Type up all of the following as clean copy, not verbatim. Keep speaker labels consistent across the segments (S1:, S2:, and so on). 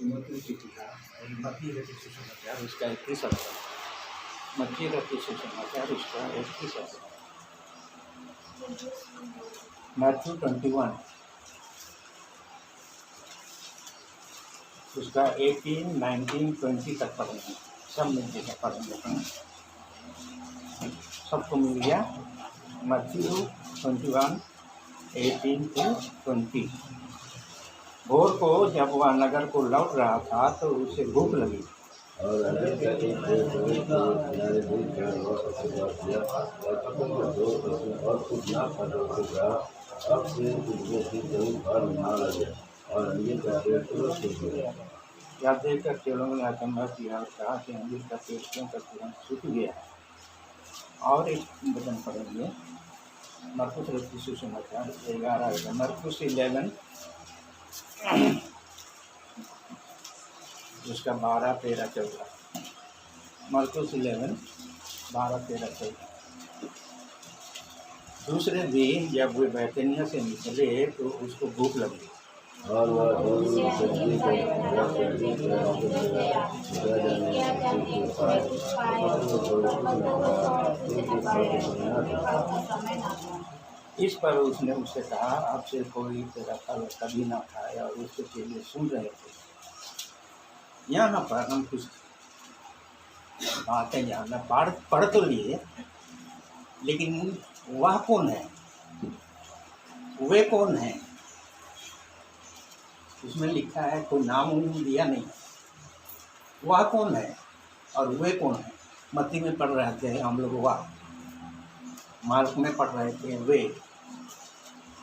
S1: तिमोथी की चिट्ठी और मत्ती रचित सुसमाचार उसका 31 अध्याय, मत्ती रचित सुसमाचार उसका 31 अध्याय, मैथ्यू 21 उसका 18, 19, 20 तक पढ़ेंगे, सब मिल के पढ़ेंगे, सबको मिल गया। Matthew 21, 18 to 20। भोर को जब वह नगर को लौट रहा था तो उसे भूख लगी
S2: और
S1: यह देखकर चेलों ने अचंभा किया और कहा कि अंजीर का पेड़ क्यों कर तुरंत सूख गया है। और एक वचन पढ़ेंगे, मरकुस रचित सुसमाचार 11, मरकुस 11 उसका 12, 13, 14, मरकुस 11, 12, 13, 14। दूसरे दिन जब वे बैतनिया से निकले तो उसको भूख लगी
S2: और
S1: इस पर उसने उससे कहा, आपसे कोई तेरा फल कभी ना खाए, और उसके चेले सुन रहे थे। यहाँ पर हम कुछ बातें जानना पढ़ तो लिए, लेकिन वह कौन है, वे कौन है, उसमें लिखा है, कोई नाम दिया नहीं। वह कौन है और वे कौन है। मत्ती में पढ़ रहे थे हम लोग वह, मार्क में पढ़ रहे थे वे।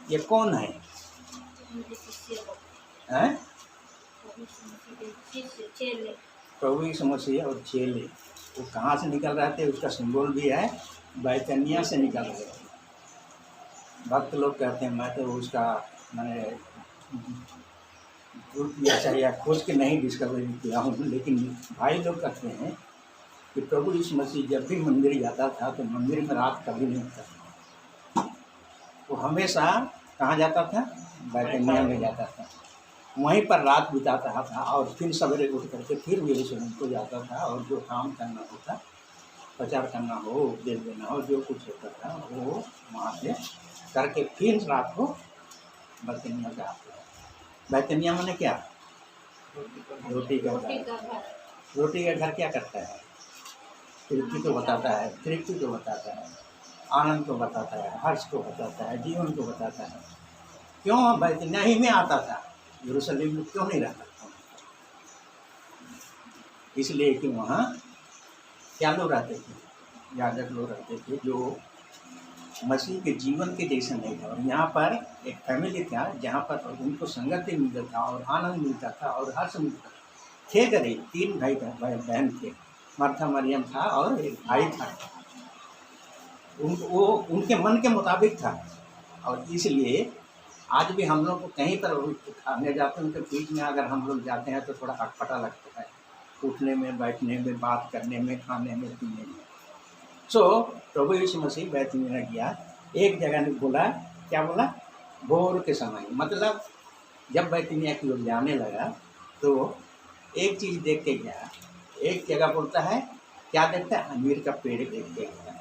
S1: ये कौन है, हैं? प्रभु यीशु मसीह और चेले। वो कहाँ से निकल रहे थे, उसका सिंबल भी है, बैतनिया से निकल रहे थे। भक्त लोग कहते हैं मैं तो उसका मैंने या खोज के नहीं डिस्कवरी किया हूँ, लेकिन भाई लोग कहते हैं कि प्रभु यीशु मसीह जब भी मंदिर जाता था तो मंदिर में रात कभी नहीं था। वो हमेशा कहाँ जाता था, बैतनिया में जाता था, वहीं पर रात बिताता था और फिर सवेरे उठ करके फिर यरूशलेम को जाता था। और जो काम करना होता, प्रचार करना हो, उपदेश देना हो, जो कुछ होता था वो वहाँ से करके फिर रात को बैतनिया जाता था। बैतनिया मैंने क्या, रोटी का घर। रोटी का घर क्या करता है, तृप्ति को बताता है, तृप्ति को बताता है, आनंद को बताता है, हर्ष को बताता है, जीवन को बताता है। क्यों बैतनिया ही में आता था, यरूशलेम में क्यों नहीं रहता था? इसलिए कि वहाँ क्या लोग रहते थे, याजक लोग रहते थे जो मसीह के जीवन के जैसे नहीं था। और यहाँ पर एक फैमिली था जहाँ पर उनको संगति मिलता था और आनंद मिलता था और हर्ष मिलता था। थे गरीब, 3 भाई बहन थे, मार्था मरियम था और एक भाई था। वो उनके मन के मुताबिक था। और इसलिए आज भी हम लोग को कहीं पर खाने जाते हैं, उनके बीच में अगर हम लोग जाते हैं तो थोड़ा अटपटा लगता है, उठने में, बैठने में, बात करने में, खाने में, पीने में। प्रभु यीशु मसीह बैतनिया गया। एक जगह ने बोला, क्या बोला, भोर के समय, मतलब जब बैतनिया की ओर जाने लगा तो एक चीज़ देख के गया। एक जगह बोलता है, क्या देखता है, अंजीर का पेड़ देख के गया।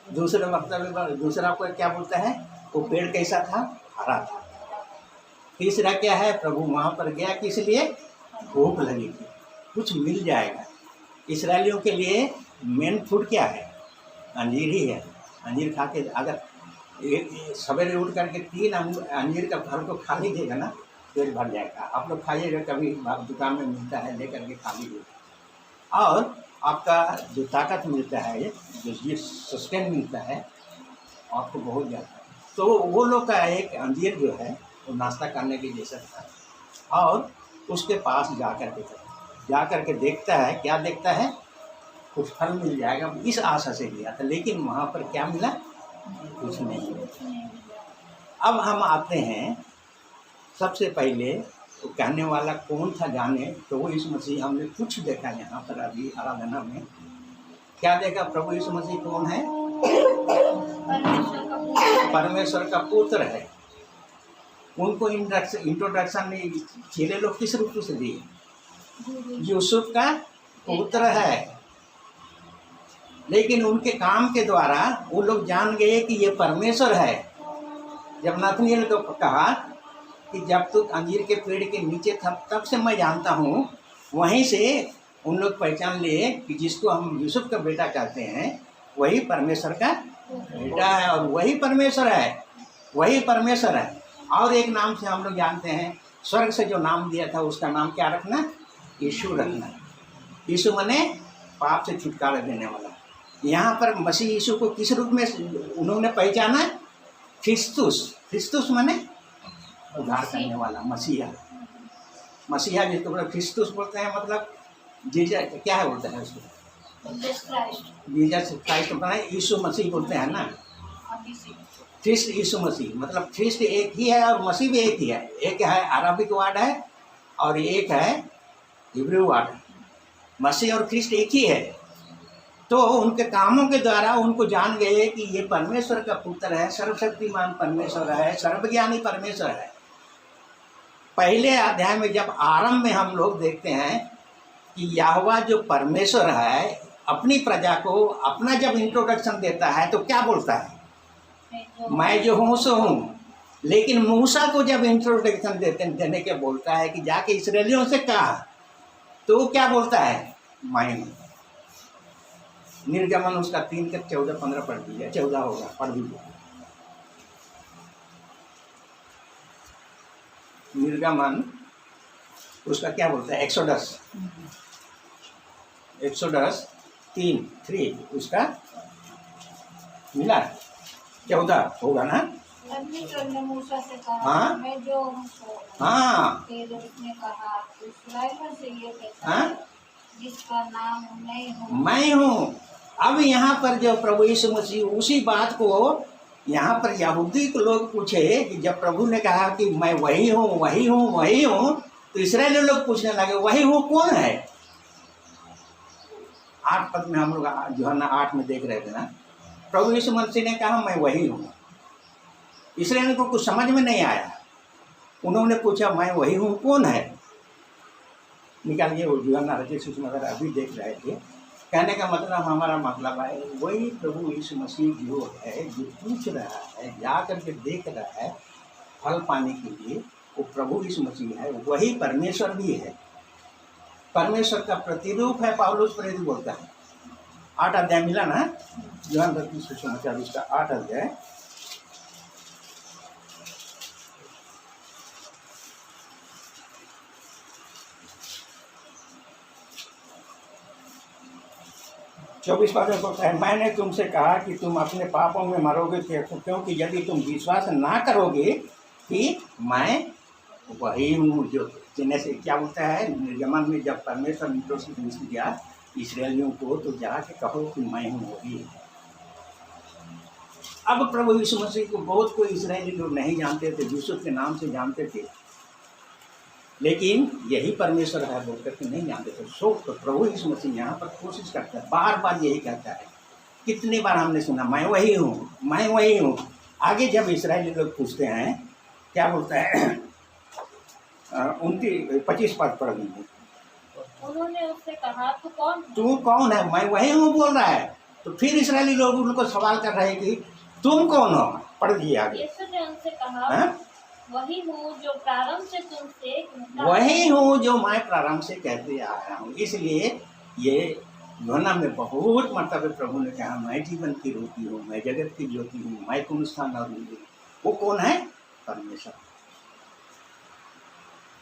S1: दूसरे मतलब दूसरा को क्या बोलता है, वो पेड़ कैसा था, हरा था। तीसरा क्या है, प्रभु वहाँ पर गया किस लिए, भूख लगी थी, कुछ मिल जाएगा। इस्राएलियों के लिए मेन फूड क्या है, अंजीर ही है। अंजीर खा के अगर सवेरे उठ करके 3 अंजीर का फल को खा लीजिएगा ना, पेट भर जाएगा। आप लोग खाइएगा, कभी दुकान में मिलता है, लेकर के खा लीजिएगा। और आपका जो ताकत मिलता है, जो ये सस्टेन मिलता है, आपको बहुत ज़्यादा। तो वो लोग का एक अंजीर जो है वो नाश्ता करने के जैसा था। और उसके पास जा कर के देखता है, क्या देखता है, कुछ फल मिल जाएगा, इस आशा से गया था। लेकिन वहाँ पर क्या मिला, कुछ नहीं। अब हम आते हैं, सबसे पहले तो कहने वाला कौन था जाने, तो वो यीशु मसीह। हमने कुछ देखा यहाँ पर अभी आराधना में, क्या देखा, प्रभु यीशु मसीह कौन है, परमेश्वर का पुत्र है। उनको इंट्रोडक्शन चेले लोग किस रूप से दिए, यूसुफ का पुत्र है। लेकिन उनके काम के द्वारा वो लोग जान गए कि ये परमेश्वर है। जब नतनएल को कहा कि जब तू अंजीर के पेड़ के नीचे था तब से मैं जानता हूँ, वहीं से उन लोग पहचान लिए कि जिसको हम यूसुफ का बेटा कहते हैं वही परमेश्वर का बेटा है और वही परमेश्वर है, वही परमेश्वर है। और एक नाम से हम लोग जानते हैं, स्वर्ग से जो नाम दिया था उसका नाम क्या रखना? यीशु रखना। यीशु माने पाप से छुटकारा देने वाला। यहाँ पर मसीह यीशु को किस रूप में उन्होंने पहचाना? क्रिस्तुस। क्रिस्तुस माने उद्धार करने वाला, मसीहा। मसीहा जिसको बोला क्रिस्तुस बोलते हैं, मतलब जीसस क्या है बोलते हैं उसको? जीसस क्राइस्ट बोलते हैं, यीशु मसीह बोलते हैं ना। ख्रिस्ट यीशु मसीह, मतलब ख्रिस्ट एक ही है और मसीह भी एक ही है। एक है अरबिक वर्ड है और एक है हिब्रू वर्ड है। मसीह और ख्रिस्ट एक ही है। तो उनके कामों के द्वारा उनको जान गए कि ये परमेश्वर का पुत्र है, सर्वशक्तिमान परमेश्वर है, सर्वज्ञानी परमेश्वर है। पहले अध्याय में जब आरंभ में हम लोग देखते हैं कि यहोवा जो परमेश्वर है अपनी प्रजा को अपना जब इंट्रोडक्शन देता है तो क्या बोलता है? मैं जो हूँ सो हूँ। लेकिन मूसा को जब इंट्रोडक्शन देने के बोलता है कि जाके इस्राएलियों से कहा, तो वो क्या बोलता है? मैं हूँ। निर्गमन उसका 3 के 14-15 पढ़ दीजिए, 14 होगा, पढ़ दीजिए। निर्गमन उसका क्या बोलता है? एक्सोडस 3 उसका मिला 14 होगा ना?
S2: मूसा से कहा,
S1: हाँ
S2: मैं जो हूँ
S1: हाँ
S2: उसने कहा इस्राएल से ये कहता
S1: हाँ
S2: है जिसका नाम
S1: मैं हूँ। अब यहाँ पर जो प्रभु यीशु मसीह उसी बात को यहाँ पर यहूदी को लोग पूछे कि जब प्रभु ने कहा कि मैं वही हूँ वही हूँ वही हूँ, तो इस्राएली लोग पूछने लगे वही हूँ कौन है? 8 पद में हम लोग यूहन्ना 8 में देख रहे थे ना, प्रभु यीशु मसीह ने कहा मैं वही हूँ। इस्राएल को कुछ समझ में नहीं आया, उन्होंने पूछा मैं वही हूँ कौन है? निकालिए वो यूहन्ना रचित सुसमाचार अभी देख रहे थे। कहने का मतलब हमारा मतलब है वही प्रभु यीशु मसीह जो है, जो पूछ रहा है, जा करके देख रहा है फल पाने के लिए, वो प्रभु यीशु मसीह है, वही परमेश्वर भी है। परमेश्वर का प्रतिरूप है, पौलुस प्रेरित बोलता है। 8 अध्याय मिला ना यूहन्ना रचित सुसमाचार उसका 8 अध्याय। चौबीस पद बोलता है, मैंने तुमसे कहा कि तुम अपने पापों में मरोगे, क्योंकि यदि तुम विश्वास ना करोगे कि मैं वही हूँ जो जिन्हें से क्या बोलता है निर्गमन में, जब परमेश्वर इंट्रोड्यूस किया इस्राएलियों को, तो जाके कहो कि मैं हूँ वही। अब प्रभु यीशु मसीह को बहुत कोई इस्राएली लोग नहीं जानते थे, यूसुफ के नाम से जानते थे, लेकिन यही परमेश्वर है बोल करके नहीं जानते थे। सो तो प्रभु यीशु मसीह यहाँ पर कोशिश करता है, बार बार यही कहता है। कितनी बार हमने सुना मैं वही हूँ मैं वही हूँ। आगे जब इस्राएली लोग पूछते हैं क्या बोलता है 25 पद पढ़ लीजिए।
S2: उन्होंने उससे कहा
S1: तू कौन है? मैं वही हूँ बोल रहा है। तो फिर इस्राएली लोग उनको सवाल कर रहे हैं कि तुम कौन हो? पढ़ दिए आगे।
S2: यीशु ने उनसे कहा
S1: है?
S2: वही हूँ जो प्रारंभ से तुमसे
S1: वही हूँ जो मैं प्रारंभ से कहते आ रहा हूँ। इसलिए ये यूहन्ना में बहुत मतलब प्रभु ने कहा मैं जीवन की रोटी हूँ, मैं जगत की ज्योति हूँ, मैं पुण्य स्थान और वो कौन है? परमेश्वर।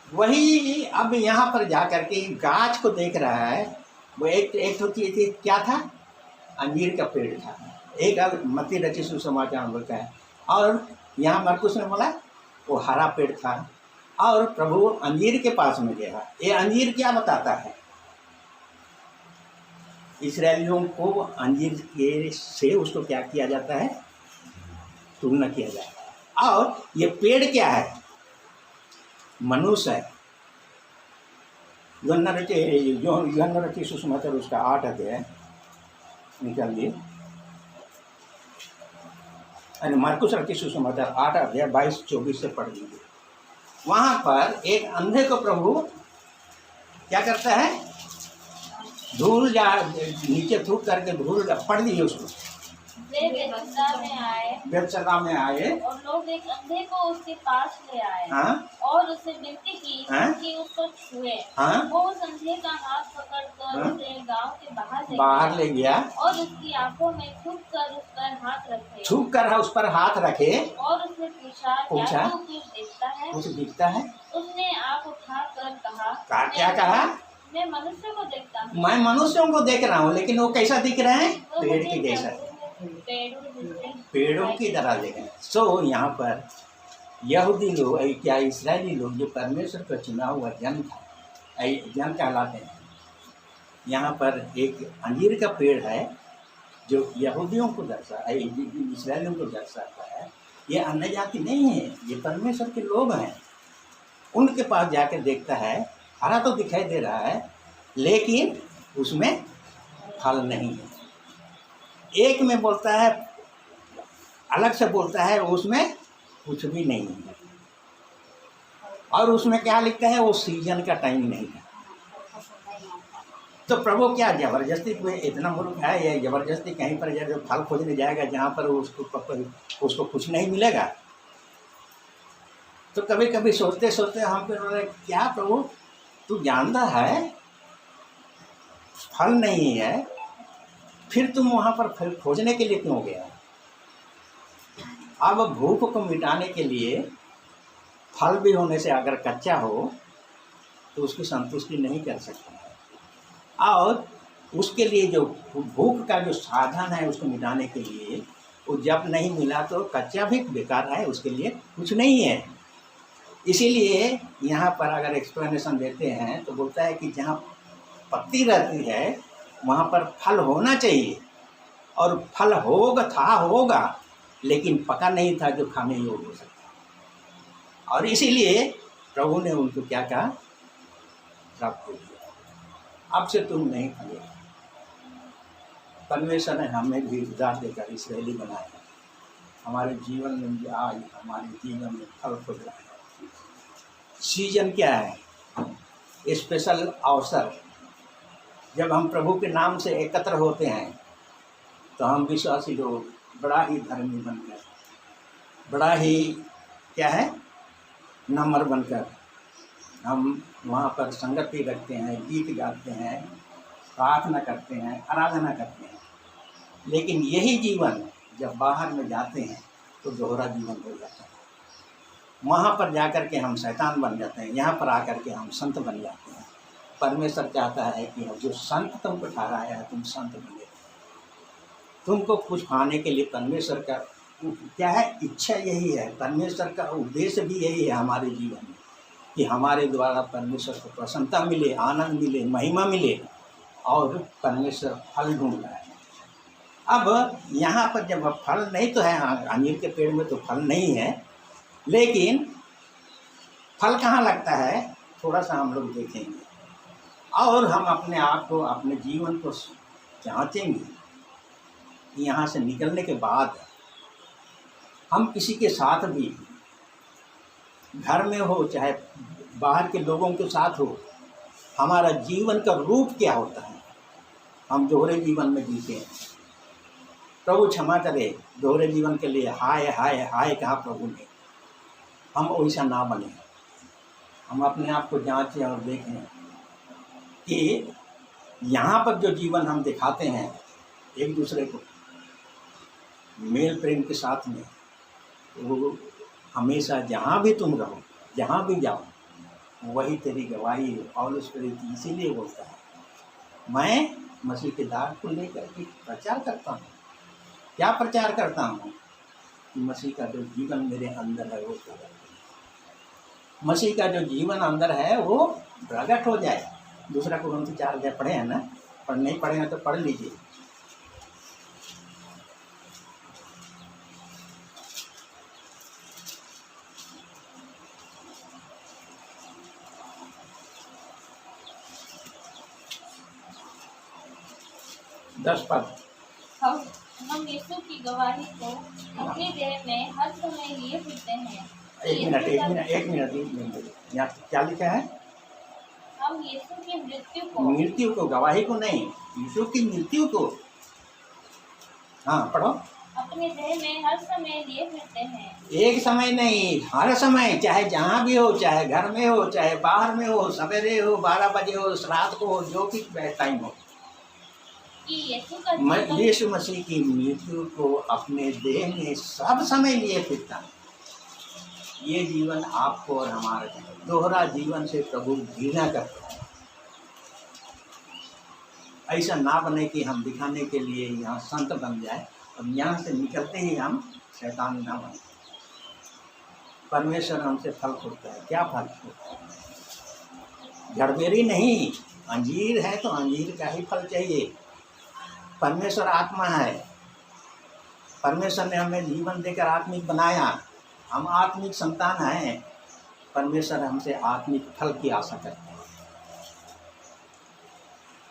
S1: वही अब यहाँ पर जा करके गाछ को देख रहा है। वो एक होती थी, क्या था? अंजीर का पेड़ था। एक मत्ती रचित सुसमाचार बोलता है, और यहाँ मरकुस ने बोला वो हरा पेड़ था। और प्रभु अंजीर के पास में गया। ये अंजीर क्या बताता है? इस्राएलियों को अंजीर के से उसको क्या किया जाता है? तुलना किया जाता है। और ये पेड़ क्या है? मनुष्य है। यूहन्ना रचित सुसमाचार उसका 8 अध्याय निकालिए। अरे मार्कुस रचित सुसमाचार 8 अध्याय 22-24 से पढ़ लीजिए। वहाँ पर एक अंधे को प्रभु क्या करता है, धूल या नीचे थूक करके धूल पड़ दी उसको।
S2: वे व्यस्तता में आए
S1: व्यस्तता में आए
S2: और लोग एक अंधे को उसके पास ले आए
S1: हाँ
S2: और उससे विनती की
S1: हाँ?
S2: कि उसको छुए।
S1: हाँ
S2: वो उस अंधे का हाथ पकड़कर
S1: हाँ?
S2: उसे गांव के
S1: बाहर ले गया
S2: और उसकी आंखों में थूक कर उस पर हाथ रखे
S1: छुप कर उस पर हाथ रखे,
S2: और उसने पूछा क्या तू कुछ देखता है?
S1: कुछ दिखता है?
S2: उसने आंख उठाकर कहा
S1: क्या कहा?
S2: मैं मनुष्य को देखता हूँ।
S1: मैं मनुष्यों को देख रहा हूँ, लेकिन वो कैसा दिख रहा है?
S2: तो
S1: पेड़
S2: मुझे
S1: के जैसा,
S2: पेड़ों
S1: पेड़ों की तरह देख रहे हैं। सो यहाँ पर यहूदी लोग क्या इस्राएली लोग जो परमेश्वर का चुना हुआ जन था, जन कहलाते हैं। यहाँ पर एक अंजीर का पेड़ है जो यहूदियों को इस्राएलियों को दर्शाता है। ये अन्य जाति नहीं है, ये परमेश्वर के लोग हैं। उनके पास जाकर देखता है, हरा तो दिखाई दे रहा है लेकिन उसमें फल नहीं है। एक में बोलता है, अलग से बोलता है उसमें कुछ भी नहीं है, और उसमें क्या लिखता है, वो सीजन का टाइम नहीं है। तो प्रभु क्या जबरदस्ती कोई इतना मूर्ख है या जबरदस्ती कहीं पर जो फल खोजने जाएगा जहाँ पर उसको कुछ नहीं मिलेगा? तो कभी कभी सोचते सोचते हम फिर क्या प्रभु तू जानता है फल नहीं है, फिर तुम वहाँ पर फल खोजने के लिए क्यों गया? अब भूख को मिटाने के लिए फल भी होने से अगर कच्चा हो तो उसकी संतुष्टि नहीं कर सकता है, और उसके लिए जो भूख का जो साधन है उसको मिटाने के लिए वो जब नहीं मिला तो कच्चा भी बेकार है, उसके लिए कुछ नहीं है। इसीलिए यहाँ पर अगर एक्सप्लेनेशन देते हैं तो बोलता है कि जहाँ पत्ती रहती है वहाँ पर फल होना चाहिए, और फल होगा लेकिन पका नहीं था जो खाने योग्य हो सकता। और इसीलिए प्रभु ने उनको क्या कहा, श्राप दे दिया, अब से तुम नहीं खाएगा। परमेश्वर ने हमें भी उदार देकर इस्राएली बनाया, हमारे जीवन में भी आज हमारे जीवन में फल खोज रहा है। सीजन क्या है? स्पेशल अवसर जब हम प्रभु के नाम से एकत्र होते हैं तो हम विश्वासी लोग बड़ा ही धर्मी बनकर, बड़ा ही क्या है नम्र बनकर हम वहाँ पर संगति रखते हैं, गीत गाते हैं, प्रार्थना करते हैं, आराधना करते हैं। लेकिन यही जीवन जब बाहर में जाते हैं तो दोहरा जीवन हो जाता है। वहाँ पर जाकर के हम शैतान बन जाते हैं, यहाँ पर आकर के हम संत बन जाते हैं। परमेश्वर चाहता है कि जो संत तुमको ठहराया है तुम संत बने। तुमको कुछ पाने के लिए परमेश्वर का क्या है, इच्छा यही है, परमेश्वर का उद्देश्य भी यही है हमारे जीवन में कि हमारे द्वारा परमेश्वर को प्रसन्नता मिले, आनंद मिले, महिमा मिले, और परमेश्वर फल ढूंढ रहा है। अब यहाँ पर जब फल नहीं तो है, अंजीर के पेड़ में तो फल नहीं है, लेकिन फल कहाँ लगता है थोड़ा सा हम लोग देखेंगे, और हम अपने आप को, अपने जीवन को जांचेंगे। यहाँ से निकलने के बाद हम किसी के साथ भी, घर में हो चाहे बाहर के लोगों के साथ हो, हमारा जीवन का रूप क्या होता है। हम दोहरे जीवन में जीते हैं। प्रभु क्षमा करे, दोहरे जीवन के लिए हाय हाय हाय कहा प्रभु ने। हम वैसा ना बने, हम अपने आप को जांचें और देखें कि यहाँ पर जो जीवन हम दिखाते हैं एक दूसरे को मेल प्रेम के साथ में, वो हमेशा जहाँ भी तुम रहो, जहाँ भी जाओ, वही तेरी गवाही है। पौलुस प्रेरित इसीलिए बोलता है, मैं मसीह के दाग को लेकर के प्रचार करता हूँ। क्या प्रचार करता हूँ? कि मसीह का जो जीवन मेरे अंदर है वो प्रकट हो, मसीह का जो जीवन अंदर है वो प्रकट हो जाए। दूसरा कुरिन्थी 4 अध्याय पढ़े हैं ना? पढ़ नहीं पढ़े हैं तो पढ़ लीजिए। दस पद।
S2: हम यीशु की गवाही को अपनी देह में हर समय लिए फिरते हैं।
S1: एक मिनट यहाँ क्या लिखा है?
S2: हम यीशु की
S1: मृत्यु को, गवाही को नहीं, यीशु की मृत्यु को। हाँ पढ़ो।
S2: अपने देह में हर समय लिए फिरते हैं।
S1: एक समय नहीं, हर समय, चाहे जहाँ भी हो, चाहे घर में हो, चाहे बाहर में हो, सवेरे हो, 12 बजे हो, रात को हो, जो भी टाइम हो,
S2: कि
S1: यीशु मसीह की मृत्यु को अपने देह में सब समय लिए फिरता है। ये जीवन आपको और हमारा दोहरा जीवन से प्रभु घृणा करता है। ऐसा ना बने कि हम दिखाने के लिए यहाँ संत बन जाए और यहाँ से निकलते ही हम शैतान ना बने। परमेश्वर हमसे फल खोजता है। क्या फल खोजता है? झड़बेरी नहीं, अंजीर है तो अंजीर का ही फल चाहिए। परमेश्वर आत्मा है। परमेश्वर ने हमें जीवन देकर आत्मिक बनाया। हम आत्मिक संतान हैं। परमेश्वर हमसे आत्मिक फल की आशा करता है।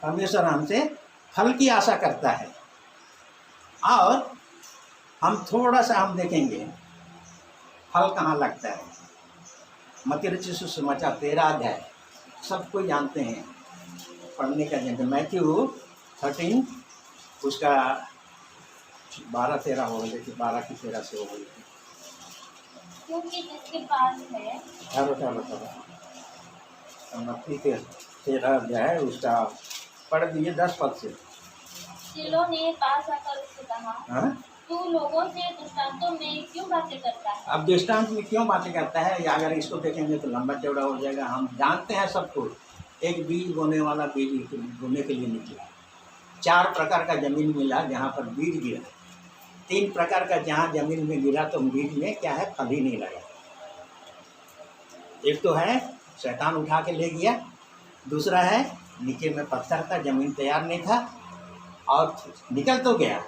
S1: परमेश्वर हमसे फल की आशा करता है। और हम थोड़ा सा हम देखेंगे फल कहाँ लगता है। मत्ती रचित सुसमाचार 13 अध्याय सब कोई जानते हैं, पढ़ने का जानते। मैथ्यू 13 उसका 12-13 हो गई थी, 12 की 13 से हो गई थी।
S2: क्योंकि जिसके पास है,
S1: मत्ती के 13 अध्याय उसका पढ़ दिए 10 पद से।
S2: सिलो ने पास आकर उससे कहा,
S1: हाँ?
S2: तू लोगों से दृष्टांतों में क्यों बातें करता है?
S1: अब दृष्टांत में क्यों बातें करता है, या अगर इसको देखेंगे तो लंबा चौड़ा हो जाएगा। हम जानते हैं सबको, एक बीज बोने वाला बीज बोने के लिए निकला। 4 प्रकार का जमीन मिला जहाँ पर बीज गिरा। 3 प्रकार का जहाँ जमीन में गिरा तो बीज में क्या है, फल ही नहीं लगा। एक तो है शैतान उठा के ले गया, दूसरा है नीचे में पत्थर था, जमीन तैयार नहीं था और निकल तो गया,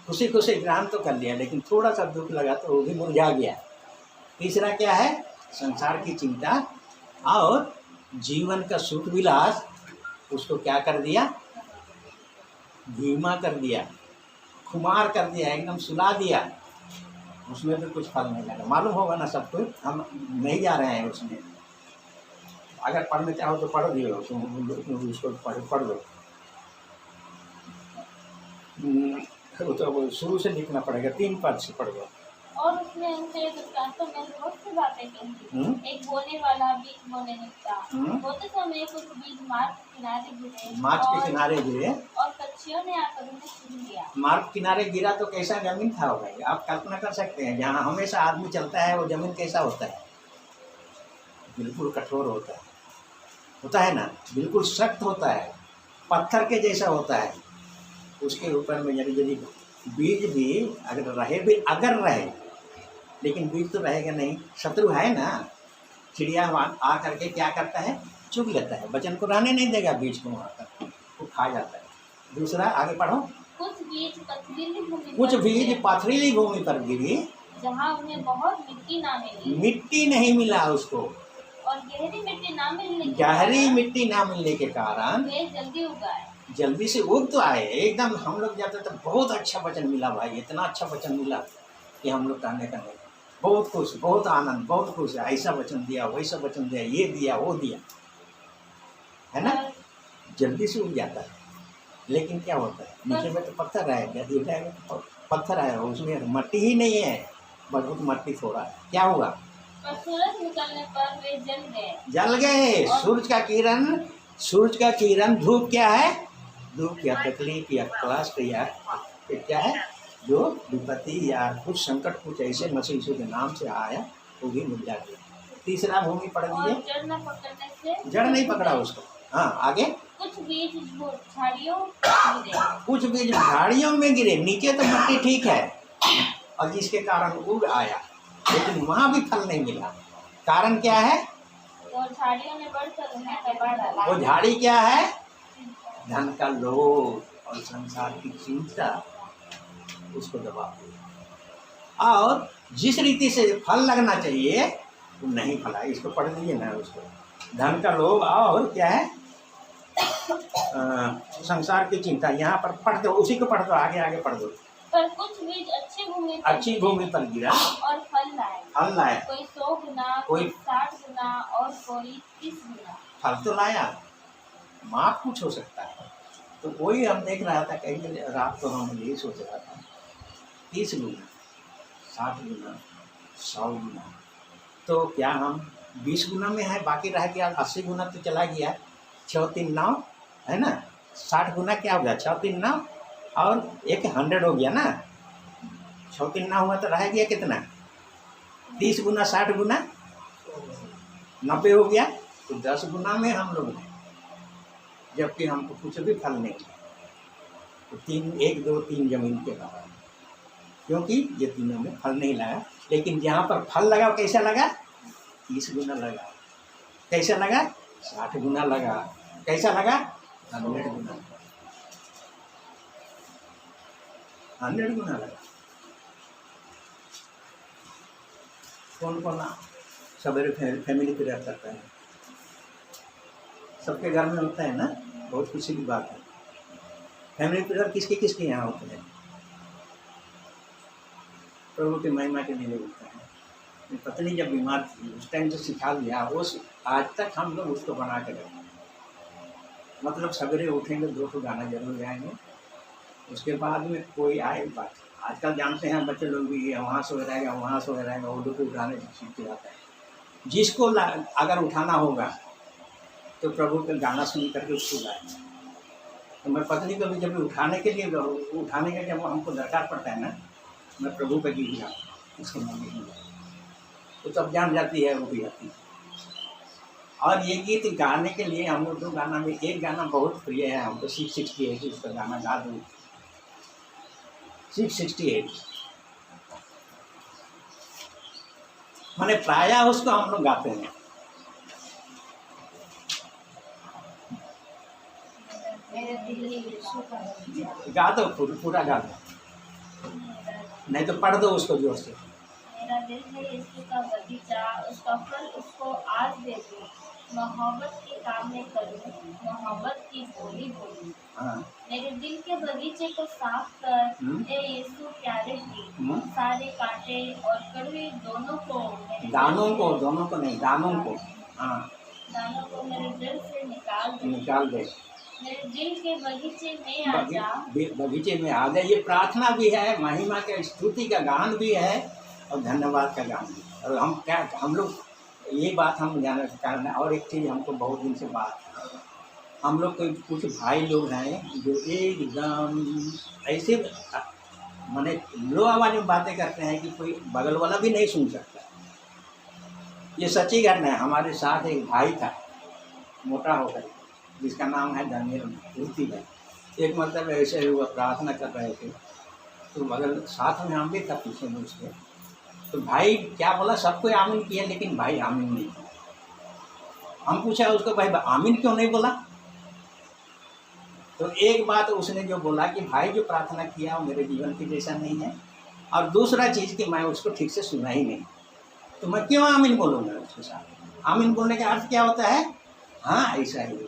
S1: खुशी खुशी ग्रहण तो कर लिया, लेकिन थोड़ा सा दुख लगा तो वो भी मुरझा गया। तीसरा क्या है, संसार की चिंता और जीवन का सुख विलास उसको क्या कर दिया, धीमा कर दिया, खुमार कर दिया, एकदम सुला दिया। उसमें भी कुछ फल नहीं लगा। मालूम होगा ना सबको, हम नहीं जा रहे हैं उसमें। अगर पढ़ने चाहो तो पढ़ दियो, उसको पढ़ लो। तो शुरू से लिखना पड़ेगा, 3 पद से पढ़ लो।
S2: और उसने उनसे दृष्टांतों में बहुत सी बातें कही। एक बोने वाला बीज बोने निकला। बोते समय कुछ बीज मार्ग के किनारे गिरे।
S1: मार्ग के किनारे गिरे
S2: और पक्षियों ने आकर उन्हें छीन लिया। मार्ग
S1: किनारे गिरा तो कैसा जमीन था होगा, आप कल्पना कर सकते हैं। जहाँ हमेशा आदमी चलता है वो जमीन कैसा होता है, बिल्कुल कठोर होता है ना, बिल्कुल सख्त होता है, पत्थर के जैसा होता है। उसके ऊपर में यदि बीज भी अगर रहे लेकिन बीज तो रहेगा नहीं। शत्रु है ना, चिड़िया आ करके क्या करता है, चुग लेता है, वचन को रहने नहीं देगा, बीज को वहाँ पर वो खा जाता है। दूसरा आगे पढ़ो।
S2: कुछ बीज
S1: पथरीली भूमि पर गिरी,
S2: जहाँ उन्हें बहुत मिट्टी ना मिली,
S1: मिट्टी नहीं मिला उसको,
S2: और गहरी
S1: मिट्टी ना मिलने के कारण
S2: वे जल्दी उगाए,
S1: जल्दी से उग तो आए। एकदम हम लोग जाते तो बहुत अच्छा वचन मिला भाई, इतना अच्छा वचन मिला कि हम लोग कहने का नहीं, बहुत खुश, बहुत आनंद, बहुत खुश है। ऐसा वचन दिया, वैसा वचन दिया, ये दिया, वो दिया, है ना, जल्दी से उग जाता है। लेकिन क्या होता है, नीचे में तो पत्थर आएगा, पत्थर आया, उसमें मट्टी ही नहीं है, बहुत मट्टी थोड़ा है, क्या होगा,
S2: सूरज निकलने पर वे
S1: जल गए। सूरज का किरण धूप क्या है, धूप या तकलीफ या क्लास या क्या है, जो विपत्ति या कुछ संकट कुछ ऐसे मसीह यीशु के नाम से आया वो भी मिल जाती है। तीसरा भूमि पढ़ लीजिए, जड़ नहीं पकड़ा उसको। हाँ आगे।
S2: कुछ बीज
S1: झाड़ियों में गिरे, नीचे तो मिट्टी ठीक है और जिसके कारण उग आया, लेकिन वहाँ भी फल नहीं मिला। कारण क्या है,
S2: वो झाड़ियों ने बढ़कर उन्हें दबा डाला।
S1: वो झाड़ी क्या है, धन का लोभ और संसार की चिंता उसको दबा दिया, और जिस रीति से फल लगना चाहिए वो नहीं फला। इसको पढ़ लीजिए ना, उसको धन का लोभ और क्या है, संसार की चिंता। यहाँ पर पढ़ दो, उसी को पढ़ दो, आगे पढ़ दो।
S2: पर कुछ बीज अच्छी
S1: भूमि पर गिरा
S2: और फल लाए।
S1: कोई
S2: 100 गुना, कोई 60 गुना और कोई 30 गुना।
S1: फल तो लाया, माप कुछ हो सकता है। तो वही हम देख रहा था, कहीं रात को हम यही सोच रहा था 30 गुना, 60 गुना, 100 गुना, तो क्या हम 20 गुना में है, बाकी रह गया 80 गुना तो चला गया, 6 3 9 है ना, 60 गुना क्या हो गया, 6 3 9 और एक 100 हो गया ना, 6 3 9 हुआ तो रह गया कितना, 30 गुना 60 गुना 90 हो गया। तो 10 गुना में हम लोग हैं, जबकि हमको कुछ भी फल नहीं, तो 3 1 2 3 जमीन के बराबर, क्योंकि ये तीनों में फल नहीं लगा। लेकिन जहाँ पर फल लगा कैसा लगा, 30 गुना लगा, कैसा लगा, 60 गुना लगा, कैसा लगा, 100 गुना, 100 गुना लगा। कौन कौन सवेरे फैमिली प्रेयर करता है, सबके घर में होता है ना, बहुत खुशी की बात है। फैमिली प्रेयर किसके किसके यहाँ होते हैं, प्रभु की महिमा के लिए होता है। मेरी पत्नी जब बीमार थी उस टाइम से सिखा दिया, उस आज तक हम लोग उसको बना के रखें, मतलब सवेरे उठेंगे 2 गाना जरूर गाएंगे, उसके बाद में कोई आए बात। आजकल जानते हैं बच्चे लोग भी, वहाँ सो रहेगा वहाँ सो रहेगा, उर्दू को उठाने सीखते जाता है। जिसको अगर उठाना होगा तो प्रभु का गाना सुन करके उसको गाए। तो मैं पत्नी को भी जब उठाने के लिए, उठाने का जब हमको दरकार पड़ता है ना, मैं प्रभु का गीत गाता हूँ, उसके नाम नहीं गाता, तो तब जान जाती है वो भी आती है। और ये गीत गाने के लिए हम लोग 2 गाना में, एक गाना बहुत प्रिय है हमको, 668 उसका गाना गा दूँ, 668 मैंने प्रायः उसको हम लोग गाते हैं। गा दो, पूरा गा दो, नहीं तो पढ़ दो उसको जोर से।
S2: मेरा दिल है यीशु का बगीचा, उसका फल उसको आज दे दूं, मोहब्बत के काम में करूं, मोहब्बत की बोली बोलूं।
S1: हाँ।
S2: मेरे दिल के बगीचे को साफ कर, ए यीशु प्यारे जी, सारे कांटे और कड़वे दोनों को,
S1: दोनों को नहीं, दानों को, हाँ,
S2: दानों को मेरे दिल से
S1: निकाल दे।
S2: मेरे दिल के बगीचे में आ जा,
S1: बगीचे में आ जाए। ये प्रार्थना भी है, महिमा का स्तुति का गान भी है और धन्यवाद का गान भी। और हम लोग ये बात हम जानने के कारण है। और एक चीज़ हमको बहुत दिन से बात, हम लोग कोई कुछ भाई लोग हैं जो एकदम ऐसे माने लो आवाज़ में बातें करते हैं कि कोई बगल वाला भी नहीं सुन सकता। ये सच्ची घटना है। हमारे साथ एक भाई था, मोटा होकर, जिसका नाम है दानियल मूर्ति भाई। एक मतलब ऐसे हुआ, प्रार्थना कर रहे थे तो बगल साथ में हम भी था पीछे में उसके। तो भाई क्या बोला, सबको आमीन किया लेकिन भाई आमीन नहीं किया। हम पूछा उसको, भाई आमीन क्यों नहीं बोला? तो एक बात उसने जो बोला कि भाई जो प्रार्थना किया वो मेरे जीवन के जैसा नहीं है, और दूसरा चीज़ कि मैं उसको ठीक से सुना ही नहीं, तो मैं क्यों आमीन बोलूँगा उसके साथ? आमीन बोलने का अर्थ क्या होता है? हाँ, ऐसा ही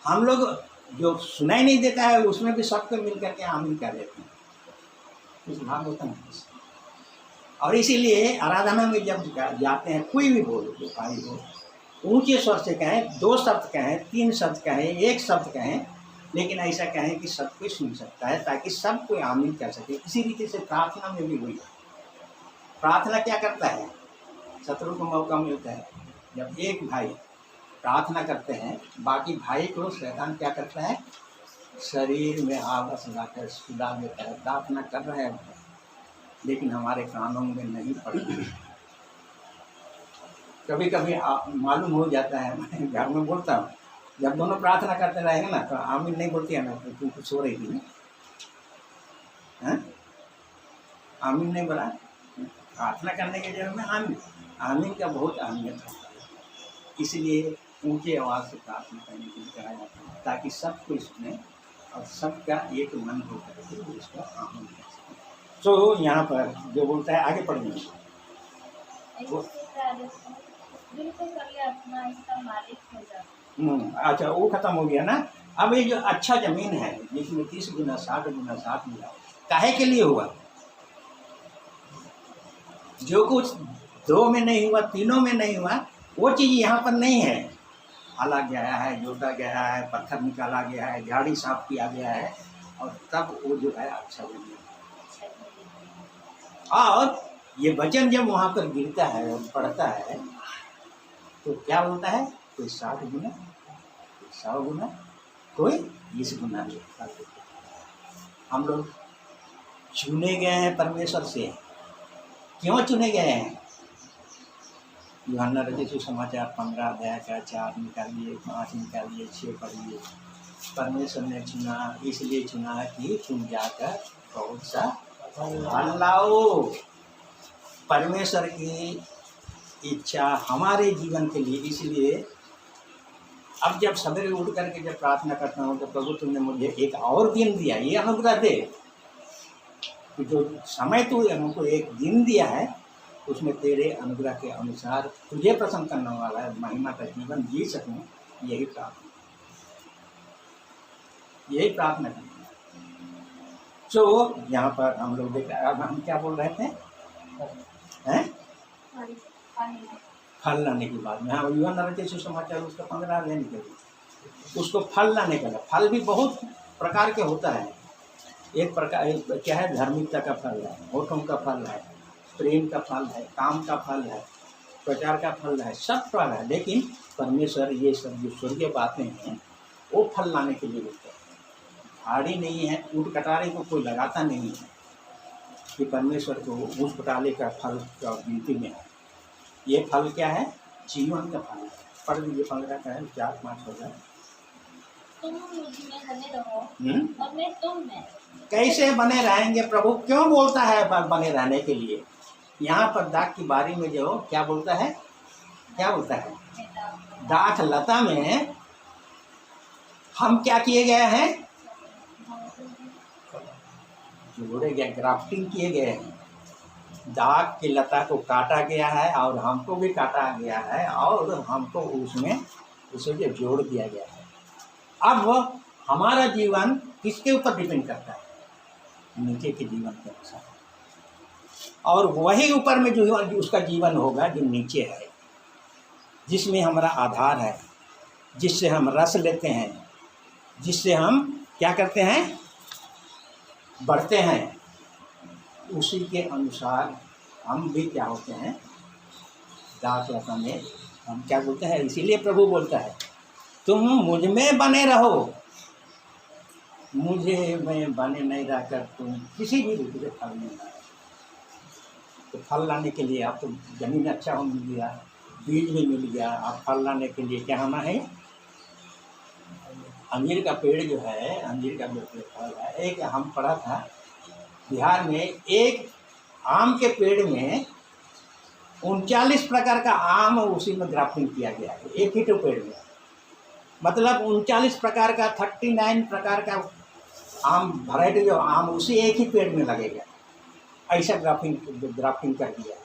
S1: हम लोग जो सुनाई नहीं देता है उसमें भी सबको मिल करके आमीन कर देते हैं, कुछ भाग होता नहीं। और इसीलिए आराधना में जब जाते हैं, कोई भी बोलो, जो भाई हो, ऊंचे स्वर से कहें, 2 शब्द कहें, 3 शब्द कहें, 1 शब्द कहें, लेकिन ऐसा कहें कि सब कोई सुन सकता है, ताकि सब कोई आमीन कर सके। इसी रीति से प्रार्थना में भी हुई। प्रार्थना क्या करता है? शत्रु को मौका मिलता है। जब एक भाई प्रार्थना करते हैं, बाकी भाई को शैतान क्या करता है? शरीर में आवास लाकर सुला देता है। प्रार्थना कर रहे हैं लेकिन हमारे कानों में नहीं पड़ती। कभी कभी मालूम हो जाता है, मैं घर में बोलता हूँ, जब दोनों प्रार्थना करते रहेंगे ना तो आमीन नहीं बोलती है ना, तो तू कुछ हो रही थी ना, आमीन नहीं बोला। प्रार्थना करने के जगह में आमीन का बहुत अहमियत होता है। इसलिए ऊंची आवाज़ से प्रार्थना करने के लिए कहा जाता है, ताकि सब कोई सुने और सबका एक मन होकर के उसका आमीन कर सके। तो यहाँ पर जो बोलता है, आगे पढ़िए। अच्छा, वो खत्म हो गया ना। अब ये जो अच्छा जमीन है जिसमें 30 गुना 60 गुना 60 मिला, काहे के लिए हुआ? जो कुछ 2 में नहीं हुआ, 3 में नहीं हुआ, वो चीज़ यहाँ पर नहीं है। फाला गया है, जोता गया है, पत्थर निकाला गया है, झाड़ी साफ किया गया है, और तब वो जो है अच्छा बन गया। और ये वचन जब वहाँ पर गिरता है और पड़ता है तो क्या बोलता है, कोई 60 गुना, कोई 100 गुना, कोई 20 गुना लेता है। हम लोग चुने गए हैं परमेश्वर से। क्यों चुने गए हैं? यूहन्ना रचित सुसमाचार 15 अध्याय का 4 निकालिए, 5 निकालिए, 6 पढ़िए। परमेश्वर ने चुना, इसलिए चुना कि तुम जाकर बहुत सा फल लाओ। परमेश्वर की इच्छा हमारे जीवन के लिए, इसलिए अब जब सवेरे उठ करके जब प्रार्थना करता हूँ तो प्रभु तुमने मुझे एक और दिन दिया, ये अनुग्रह दे कि जो समय तू हमको एक दिन दिया है उसमें तेरे अनुग्रह के अनुसार तुझे प्रसन्न करने वाला है महिमा का जीवन जी सकूं। यही प्रार्थना करनी है। तो यहाँ पर हम लोग देख रहे, अब हम क्या बोल रहे थे हैं? फल लाने की बात में। हाँ, यूहन्ना रचित सुसमाचार उसका 15 अध्याय निकलिए, उसको फल लाने का। फल भी बहुत प्रकार के होता है। एक प्रकार क्या है, धार्मिकता का फल है, होठों का फल है, प्रेम का फल है, काम का फल है, प्रचार का फल है, सब फल है। लेकिन परमेश्वर ये सब जो स्वर्गीय बातें हैं वो फल लाने के लिए बोलते हैं। झाड़ी नहीं है, ऊँट कटारे को कोई लगाता नहीं है कि परमेश्वर को उस कटारे का फल का गिनती में है। ये फल क्या है? जीवन का फल है। पढ़ लीजिए 15 का है, 4-5 हो जाए।
S2: तुम मुझ में बने रहो और मैं तुम में।
S1: कैसे बने रहेंगे? प्रभु क्यों बोलता है बने रहने के लिए? यहाँ पर दाख की बारी में जो क्या बोलता है, क्या बोलता है? दाख लता में हम क्या किए गए हैं? जोड़े गए, ग्राफ्टिंग किए गए हैं। दाख की लता को काटा गया है और हमको भी काटा गया है और हमको उसमें उसे जोड़ दिया गया है। अब हमारा जीवन किसके ऊपर डिपेंड करता है? नीचे के जीवन के अनुसार। और वही ऊपर में जो उसका जीवन होगा जो नीचे है, जिसमें हमारा आधार है, जिससे हम रस लेते हैं, जिससे हम क्या करते हैं, बढ़ते हैं, उसी के अनुसार हम भी क्या होते हैं, दाख लता में हम क्या बोलते हैं। इसीलिए प्रभु बोलता है तुम मुझ में बने रहो। मुझे में बने नहीं रहकर तुम किसी भी रीति से फल नहीं लाए। तो फल लाने के लिए आप तो जमीन अच्छा हो मिल गया, बीज भी मिल गया, आप फल लाने के लिए क्या होना है? अंजीर का पेड़ जो है, अंजीर का जो फल है, एक हम पढ़ा था बिहार में, एक आम के पेड़ में 39 प्रकार का आम उसी में ग्राफ्टिंग किया गया है, एक ही तो पेड़ में। मतलब 39 प्रकार का 39 प्रकार का आम वैरायटी जो आम उसी एक ही पेड़ में लगेगा। ऐसा ग्राफ्टिंग कर दिया